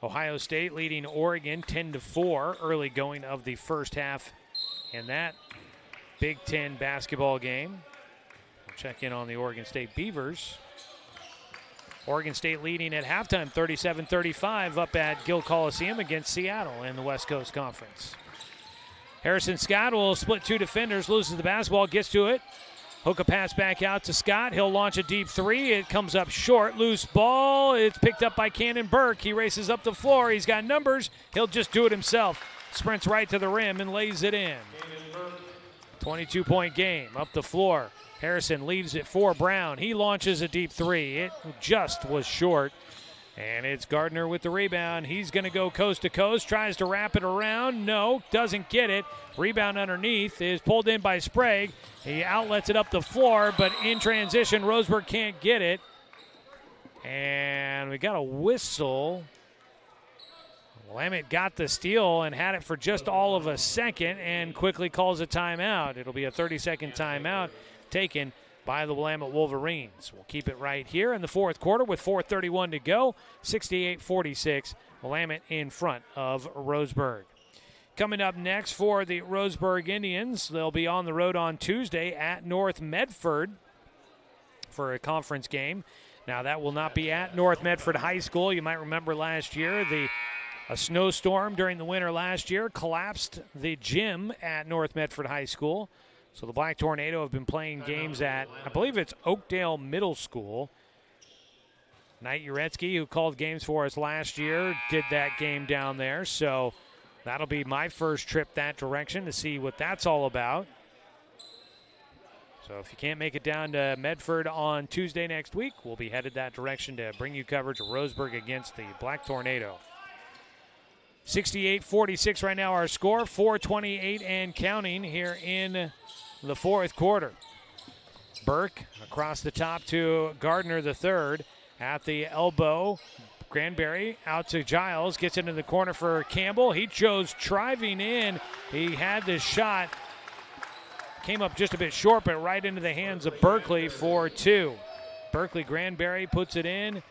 Ohio State leading Oregon 10-4 early going of the first half in that Big Ten basketball game. We'll check in on the Oregon State Beavers. Oregon State leading at halftime 37-35 up at Gill Coliseum against Seattle in the West Coast Conference. Harrison Scott will split 2 defenders, loses the basketball, gets to it. Hook a pass back out to Scott. He'll launch a deep 3. It comes up short. Loose ball. It's picked up by Cannon Burke. He races up the floor. He's got numbers. He'll just do it himself. Sprints right to the rim and lays it in. 22-point game. Up the floor. Harrison leaves it for Brown. He launches a deep 3. It just was short. And it's Gardner with the rebound. He's going to go coast to coast. Tries to wrap it around. No, doesn't get it. Rebound underneath is pulled in by Sprague. He outlets it up the floor, but in transition, Roseburg can't get it. And we got a whistle. Willamette got the steal and had it for just all of a second and quickly calls a timeout. It'll be a 30-second timeout taken by the Willamette Wolverines. We'll keep it right here in the fourth quarter with 4:31 to go. 68-46, Willamette in front of Roseburg. Coming up next for the Roseburg Indians, they'll be on the road on Tuesday at North Medford for a conference game. Now, that will not be at North Medford High School. You might remember last year, a snowstorm during the winter last year collapsed the gym at North Medford High School. So the Black Tornado have been playing games at, I believe it's Oakdale Middle School. Knight Uretsky, who called games for us last year, did that game down there. So that'll be my first trip that direction to see what that's all about. So if you can't make it down to Medford on Tuesday next week, we'll be headed that direction to bring you coverage of Roseburg against the Black Tornado. 68-46 right now our score, 4:28 and counting here in the fourth quarter. Burke across the top to Gardner III at the elbow. Granberry out to Giles, gets into the corner for Campbell. He chose driving in. He had this shot. Came up just a bit short, but right into the hands of Berkeley for 2. Berkeley Granberry puts it in.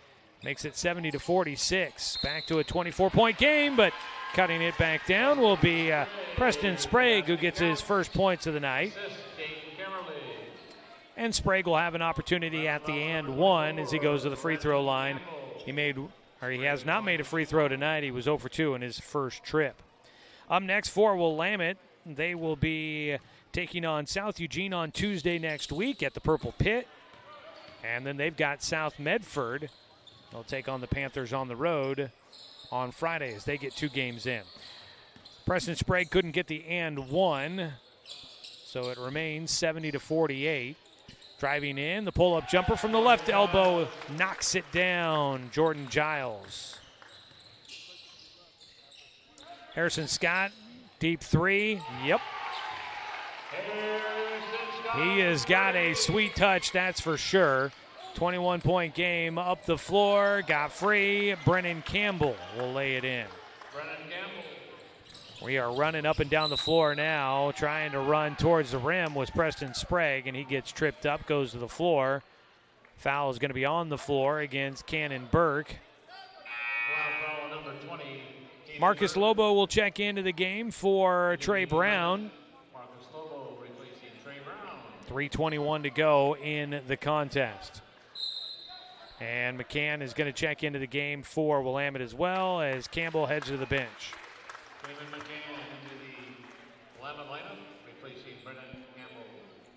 Makes it 70-46. Back to a 24-point game, but cutting it back down will be Preston Sprague, who gets his first points of the night. And Sprague will have an opportunity at the and 1 as he goes to the free throw line. He has not made a free throw tonight. He was 0 for 2 in his first trip. Up next for Willamette, they will be taking on South Eugene on Tuesday next week at the Purple Pit. And then they've got South Medford They'll take on the Panthers on the road on Friday as they get 2 games in. Preston Sprague couldn't get the and one, so it remains 70-48. Driving in, the pull-up jumper from the left elbow knocks it down. Jordan Giles. Harrison Scott, deep 3. Yep. He has got a sweet touch, that's for sure. 21-point game up the floor, got free. Brennan Campbell will lay it in. We are running up and down the floor now, trying to run towards the rim was Preston Sprague, and he gets tripped up, goes to the floor. Foul is going to be on the floor against Cannon Burke. Marcus Lobo will check into the game for Trey Brown. 3:21 to go in the contest. And McCann is going to check into the game for Willamette as well as Campbell heads to the bench.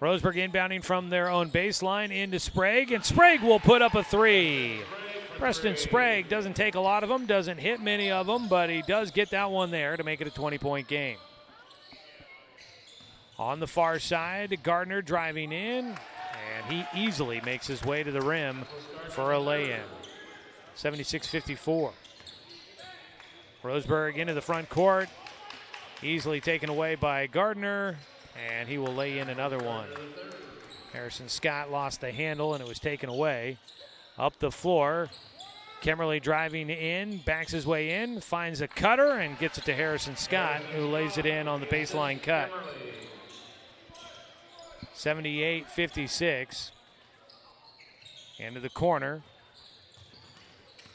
Roseburg inbounding from their own baseline into Sprague, and Sprague will put up a 3. Preston Sprague doesn't take a lot of them, doesn't hit many of them, but he does get that one there to make it a 20-point game. On the far side, Gardner driving in, and he easily makes his way to the rim for a lay-in. 76-54. Roseburg into the front court, easily taken away by Gardner, and he will lay in another one. Harrison Scott lost the handle, and it was taken away. Up the floor, Kemmerly driving in, backs his way in, finds a cutter, and gets it to Harrison Scott, who lays it in on the baseline cut. 78-56. Into the corner.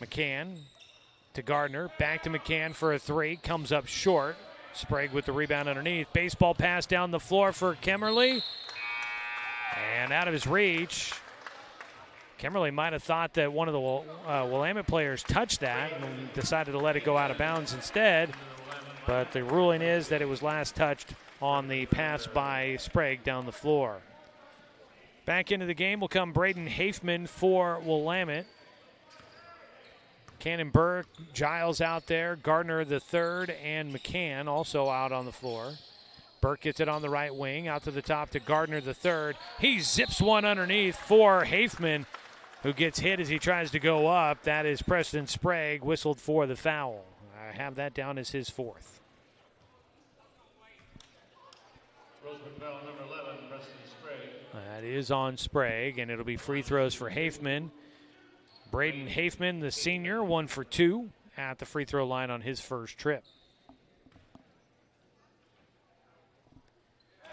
McCann to Gardner. Back to McCann for a 3. Comes up short. Sprague with the rebound underneath. Baseball pass down the floor for Kemmerly. And out of his reach. Kemmerly might have thought that one of the Willamette players touched that and decided to let it go out of bounds instead. But the ruling is that it was last touched on the pass by Sprague down the floor. Back into the game will come Braden Hafman for Willamette. Cannon Burke, Giles out there, Gardner the third, and McCann also out on the floor. Burke gets it on the right wing, out to the top to Gardner the third. He zips one underneath for Hafman, who gets hit as he tries to go up. That is Preston Sprague, whistled for the foul. I have that down as his 4th. Number 11, Preston Sprague. That is on Sprague, and it'll be free throws for Hafman. Braden Hafman, the senior, 1 for 2 at the free throw line on his first trip.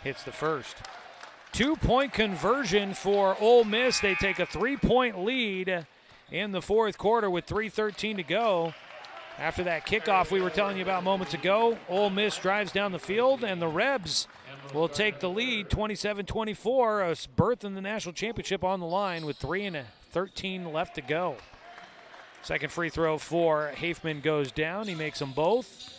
Hits the first. 2-point conversion for Ole Miss. They take a 3-point lead in the fourth quarter with 3:13 to go. After that kickoff we were telling you about moments ago, Ole Miss drives down the field, and the Rebs will take the lead 27-24, a berth in the national championship on the line with 3:13 left to go. Second free throw for Hafman goes down. He makes them both.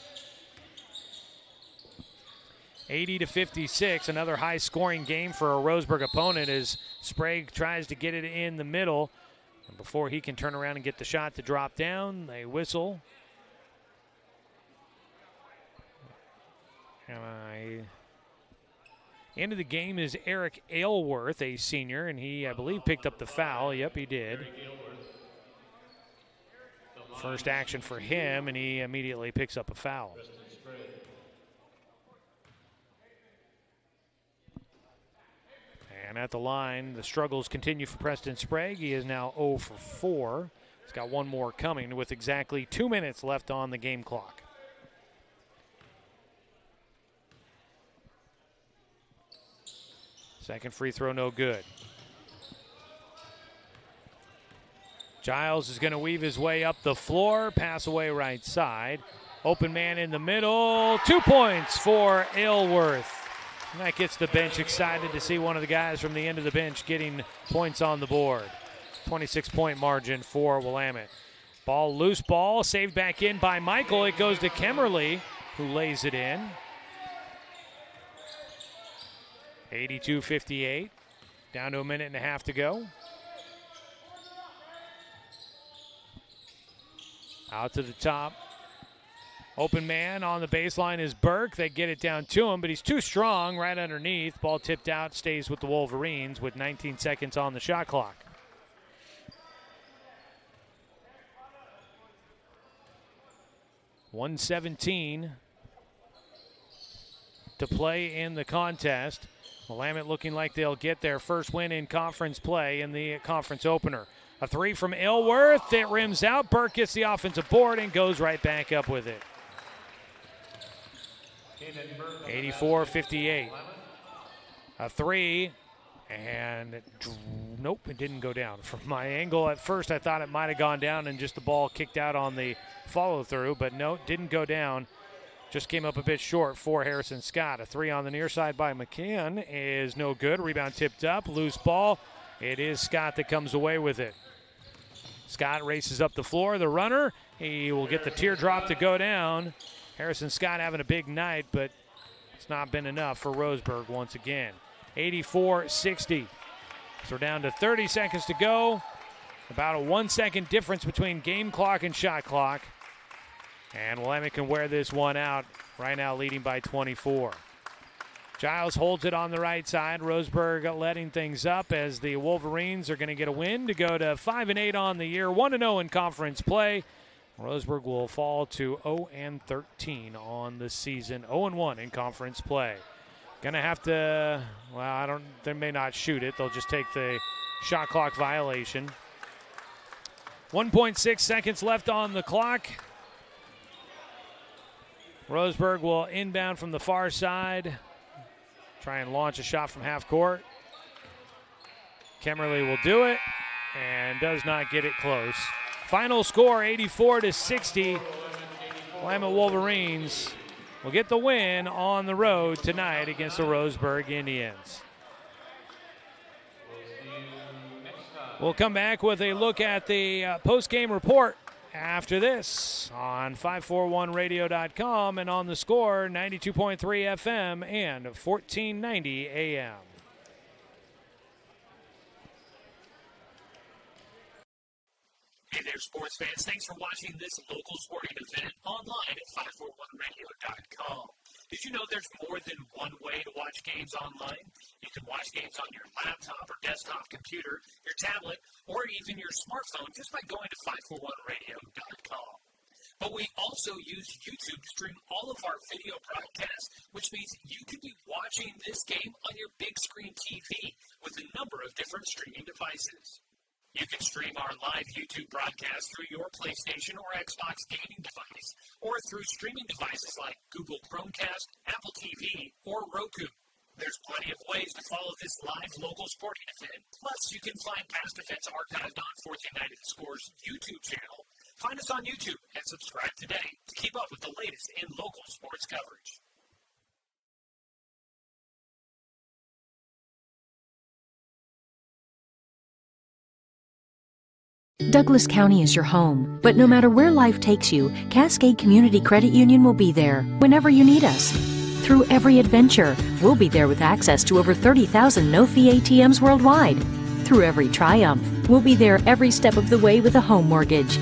80-56, another high-scoring game for a Roseburg opponent as Sprague tries to get it in the middle. And before he can turn around and get the shot to drop down, they whistle. Into the game is Eric Aylworth, a senior, and he, I believe, picked up the foul. Yep, he did. First action for him, and he immediately picks up a foul. And at the line, the struggles continue for Preston Sprague. He is now 0 for 4. He's got one more coming with exactly 2 minutes left on the game clock. Second free throw, no good. Giles is going to weave his way up the floor, pass away right side. Open man in the middle. 2 points for Aylworth. And that gets the bench excited to see one of the guys from the end of the bench getting points on the board. 26-point margin for Willamette. Ball, loose ball, saved back in by Michael. It goes to Kemmerly, who lays it in. 82-58, down to a minute and a half to go. Out to the top. Open man on the baseline is Burke. They get it down to him, but he's too strong right underneath. Ball tipped out, stays with the Wolverines with 19 seconds on the shot clock. .117 to play in the contest. Willamette looking like they'll get their first win in conference play in the conference opener. A three from Ilworth. It rims out. Burke gets the offensive board and goes right back up with it. 84-58. A three, and nope, it didn't go down. From my angle at first, I thought it might have gone down and just the ball kicked out on the follow-through, but no, didn't go down. Just came up a bit short for Harrison Scott. A three on the near side by McCann is no good. Rebound tipped up, loose ball. It is Scott that comes away with it. Scott races up the floor. The runner, he will get the teardrop to go down. Harrison Scott having a big night, but it's not been enough for Roseburg once again. 84-60. So we're down to 30 seconds to go. About a 1 second difference between game clock and shot clock. And Willamette can wear this one out right now, leading by 24. Giles holds it on the right side. Roseburg letting things up as the Wolverines are going to get a win to go to 5-8 on the year, 1-0 in conference play. Roseburg will fall to 0-13 on the season, 0-1 in conference play. Gonna have to, well, they may not shoot it. They'll just take the shot clock violation. 1.6 seconds left on the clock. Roseburg will inbound from the far side. Try and launch a shot from half court. Kemmerly will do it and does not get it close. Final score 84-60. Willamette Wolverines will get the win on the road tonight against the Roseburg Indians. We'll come back with a look at the post-game report after this on 541radio.com and on the score 92.3 FM and 1490 AM. Hey there, sports fans. Thanks for watching this local sporting event online at 541radio.com. Did you know there's more than one way to watch games online? You can watch games on your laptop or desktop computer, your tablet, or even your smartphone just by going to 541radio.com. But we also use YouTube to stream all of our video broadcasts, which means you could be watching this game on your big screen TV with a number of different streaming devices. You can stream our live YouTube broadcast through your PlayStation or Xbox gaming device, or through streaming devices like Google Chromecast, Apple TV, or Roku. There's plenty of ways to follow this live local sporting event. Plus, you can find past events archived on 1490 The Score's YouTube channel. Find us on YouTube and subscribe today to keep up with the latest in local sports coverage. Douglas County is your home, but no matter where life takes you, Cascade Community Credit Union will be there whenever you need us. Through every adventure, we'll be there with access to over 30,000 no-fee ATMs worldwide. Through every triumph, we'll be there every step of the way with a home mortgage.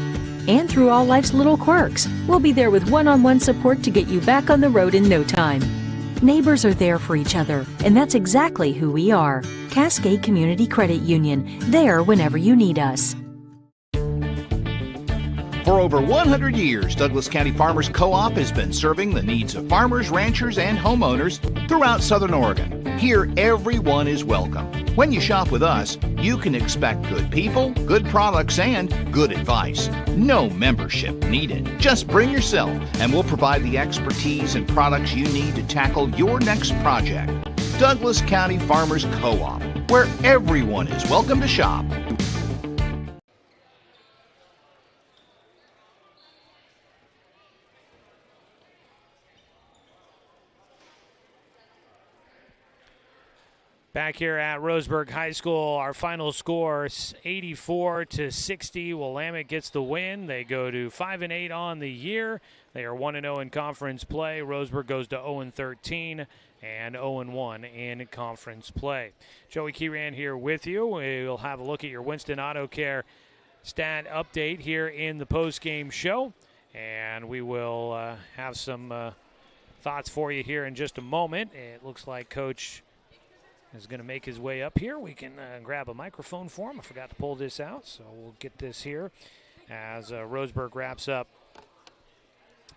And through all life's little quirks, we'll be there with one-on-one support to get you back on the road in no time. Neighbors are there for each other, and that's exactly who we are. Cascade Community Credit Union, there whenever you need us. For over 100 years, Douglas County Farmers Co-op has been serving the needs of farmers, ranchers, and homeowners throughout Southern Oregon. Here, everyone is welcome. When you shop with us, you can expect good people, good products, and good advice. No membership needed. Just bring yourself, and we'll provide the expertise and products you need to tackle your next project. Douglas County Farmers Co-op, where everyone is welcome to shop. Back here at Roseburg High School, our final score is 84-60. Willamette gets the win. They go to 5-8 on the year. They are 1-0 in conference play. Roseburg goes to 0-13 and 0-1 in conference play. Joey Keeran here with you. We'll have a look at your Winston Auto Care stat update here in the post-game show. And we will have some thoughts for you here in just a moment. It looks like Coach is going to make his way up here. We can grab a microphone for him. I forgot to pull this out, so we'll get this here as Roseburg wraps up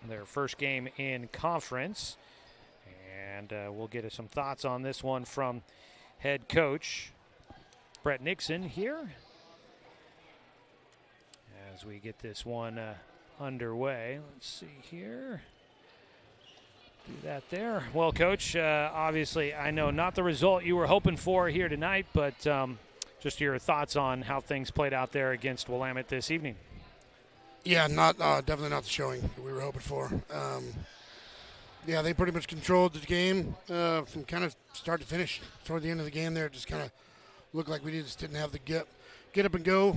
their first game in conference. And we'll get some thoughts on this one from head coach Brett Nixon here as we get this one underway. Let's see here. Do that there. Well, Coach, obviously I know not the result you were hoping for here tonight, but just your thoughts on how things played out there against Willamette this evening. Yeah, definitely not the showing that we were hoping for. Yeah, they pretty much controlled the game from kind of start to finish. Toward the end of the game there, it just kind of looked like we just didn't have the get up and go.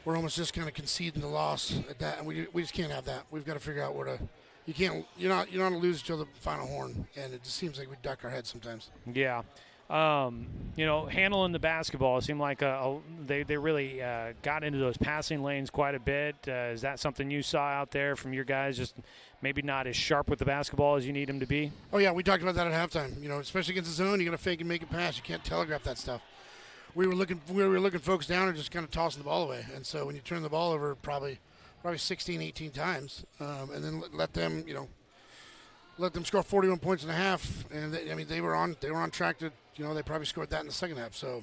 We're almost just kind of conceding the loss at that, and we just can't have that. We've got to figure out where to. You're not a loser till the final horn, and it just seems like we duck our head sometimes. Yeah. Handling the basketball, it seemed like they really got into those passing lanes quite a bit. Is that something you saw out there from your guys, just maybe not as sharp with the basketball as you need them to be? Oh, yeah, we talked about that at halftime. Especially against the zone, you got to fake and make it pass. You can't telegraph that stuff. We were looking folks down and just kind of tossing the ball away. And so when you turn the ball over probably 16, 18 times, and then let them score 41 points and a half, and they were on track to, they probably scored that in the second half. So,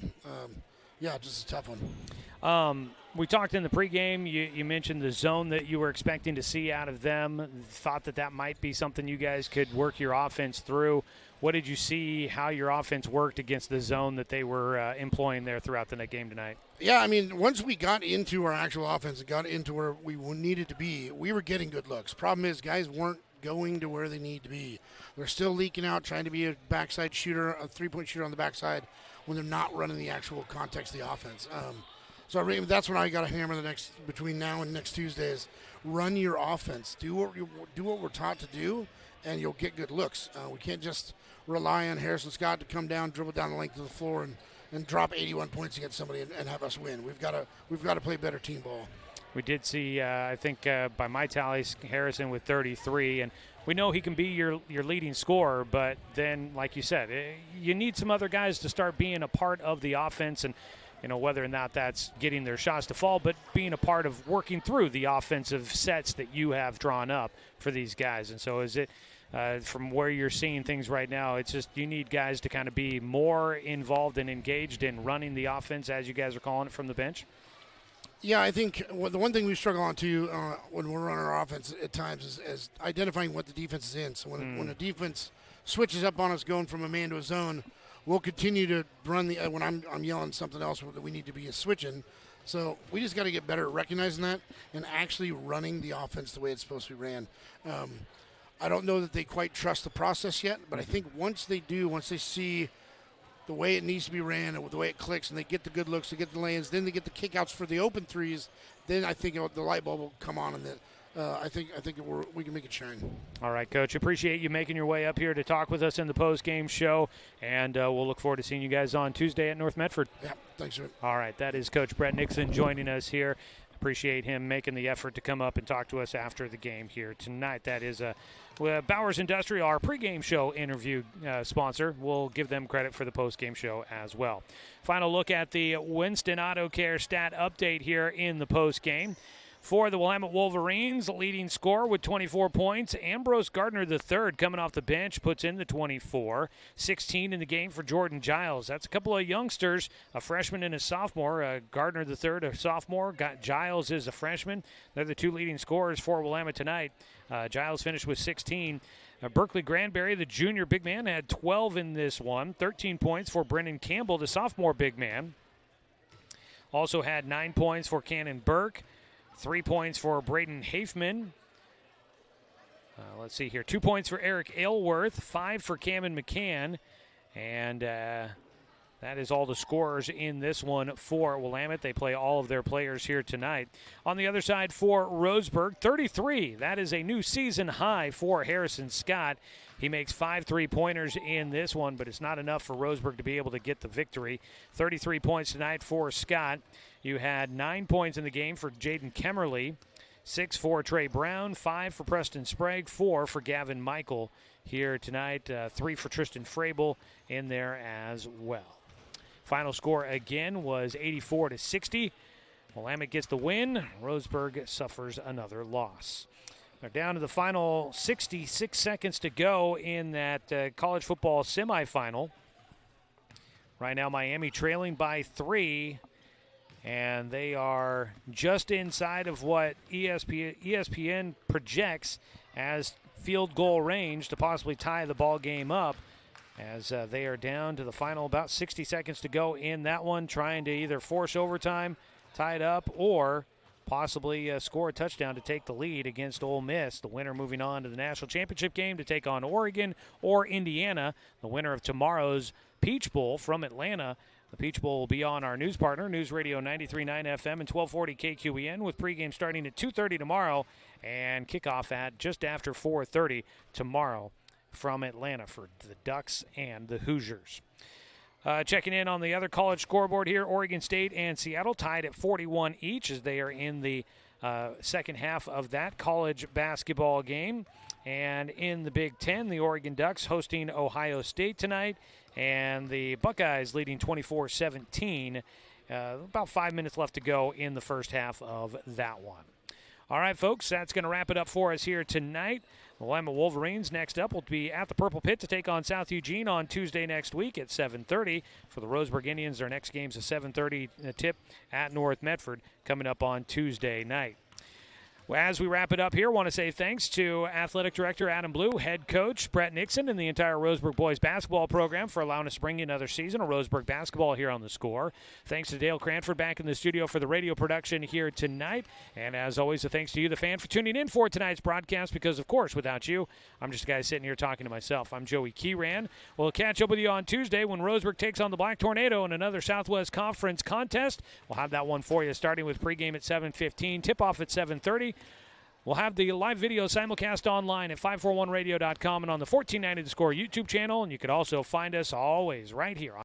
just a tough one. We talked in the pregame. You mentioned the zone that you were expecting to see out of them. Thought that might be something you guys could work your offense through. What did you see how your offense worked against the zone that they were employing there throughout the game tonight? Yeah, once we got into our actual offense and got into where we needed to be, we were getting good looks. Problem is, guys weren't going to where they need to be. They're still leaking out, trying to be a backside shooter, a three-point shooter on the backside when they're not running the actual context of the offense. So that's when I got to hammer between now and next Tuesday is run your offense. Do what we're taught to do, and you'll get good looks. We can't just rely on Harrison Scott to come down, dribble down the length of the floor, and drop 81 points against somebody and have us win. We've got to play better team ball. We did see, I think, by my tallies, Harrison with 33, and we know he can be your leading scorer, but then, like you said, you need some other guys to start being a part of the offense, and whether or not that's getting their shots to fall, but being a part of working through the offensive sets that you have drawn up for these guys. And so is it, from where you're seeing things right now, it's just you need guys to kind of be more involved and engaged in running the offense, as you guys are calling it, from the bench? Yeah, I think the one thing we struggle on, too, when we're running our offense at times is identifying what the defense is in. So when the defense switches up on us going from a man to a zone, we'll continue to run when I'm yelling something else that we need to be switching. So we just got to get better at recognizing that and actually running the offense the way it's supposed to be ran. I don't know that they quite trust the process yet, but I think once they see the way it needs to be ran and the way it clicks and they get the good looks, they get the lanes, then they get the kickouts for the open threes, then I think the light bulb will come on and I think we can make it shine. All right, Coach. Appreciate you making your way up here to talk with us in the post-game show, and we'll look forward to seeing you guys on Tuesday at North Medford. Yeah, thanks, sir. All right, that is Coach Brett Nixon joining us here. Appreciate him making the effort to come up and talk to us after the game here tonight. That is Bowers Industrial, our pregame show interview sponsor. We'll give them credit for the postgame show as well. Final look at the Winston Auto Care stat update here in the postgame. For the Willamette Wolverines, leading scorer with 24 points, Ambrose Gardner III coming off the bench, puts in the 24. 16 in the game for Jordan Giles. That's a couple of youngsters, a freshman and a sophomore. Gardner III, a sophomore. Giles is a freshman. They're the two leading scorers for Willamette tonight. Giles finished with 16. Berkeley Granberry, the junior big man, had 12 in this one. 13 points for Brendan Campbell, the sophomore big man. Also had 9 points for Cannon Burke. 3 points for Braden Hafman. Let's see here. 2 points for Eric Aylworth. 5 for Cameron McCann. And that is all the scorers in this one for Willamette. They play all of their players here tonight. On the other side for Roseburg, 33. That is a new season high for Harrison Scott. He makes 5 3-pointers in this one, but it's not enough for Roseburg to be able to get the victory. 33 points tonight for Scott. you had 9 points in the game for Jaden Kemmerly, 6 for Trey Brown, 5 for Preston Sprague, 4 for Gavin Michael here tonight, 3 for Tristan Frabel in there as well. Final score again was 84-60. Willamette gets the win. Roseburg suffers another loss. They're down to the final 66 seconds to go in that college football semifinal. Right now, Miami trailing by 3, and they are just inside of what ESPN projects as field goal range to possibly tie the ball game up, as they are down to the final about 60 seconds to go in that one, trying to either force overtime, tie it up, or possibly score a touchdown to take the lead against Ole Miss. The winner moving on to the national championship game to take on Oregon or Indiana. The winner of tomorrow's Peach Bowl from Atlanta. The Peach Bowl will be on our news partner, News Radio 93.9 FM and 1240 KQEN, with pregame starting at 2:30 tomorrow and kickoff at just after 4:30 tomorrow from Atlanta for the Ducks and the Hoosiers. Checking in on the other college scoreboard here, Oregon State and Seattle tied at 41 each as they are in the second half of that college basketball game. And in the Big Ten, the Oregon Ducks hosting Ohio State tonight, and the Buckeyes leading 24-17. About 5 minutes left to go in the first half of that one. All right, folks, that's going to wrap it up for us here tonight. The Willamette Wolverines next up will be at the Purple Pit to take on South Eugene on Tuesday next week at 7:30. For the Roseburg Indians, their next game's a 7:30 tip at North Medford coming up on Tuesday night. As we wrap it up here, I want to say thanks to Athletic Director Adam Blue, Head Coach Brett Nixon, and the entire Roseburg boys basketball program for allowing us to bring you another season of Roseburg basketball here on The Score. Thanks to Dale Cranford back in the studio for the radio production here tonight. And as always, a thanks to you, the fan, for tuning in for tonight's broadcast, because, of course, without you, I'm just a guy sitting here talking to myself. I'm Joey Keeran. We'll catch up with you on Tuesday when Roseburg takes on the Black Tornado in another Southwest Conference contest. We'll have that one for you, starting with pregame at 7:15, tip-off at 7:30. We'll have the live video simulcast online at 541radio.com and on the 1490 The Score YouTube channel, and you can also find us always right here on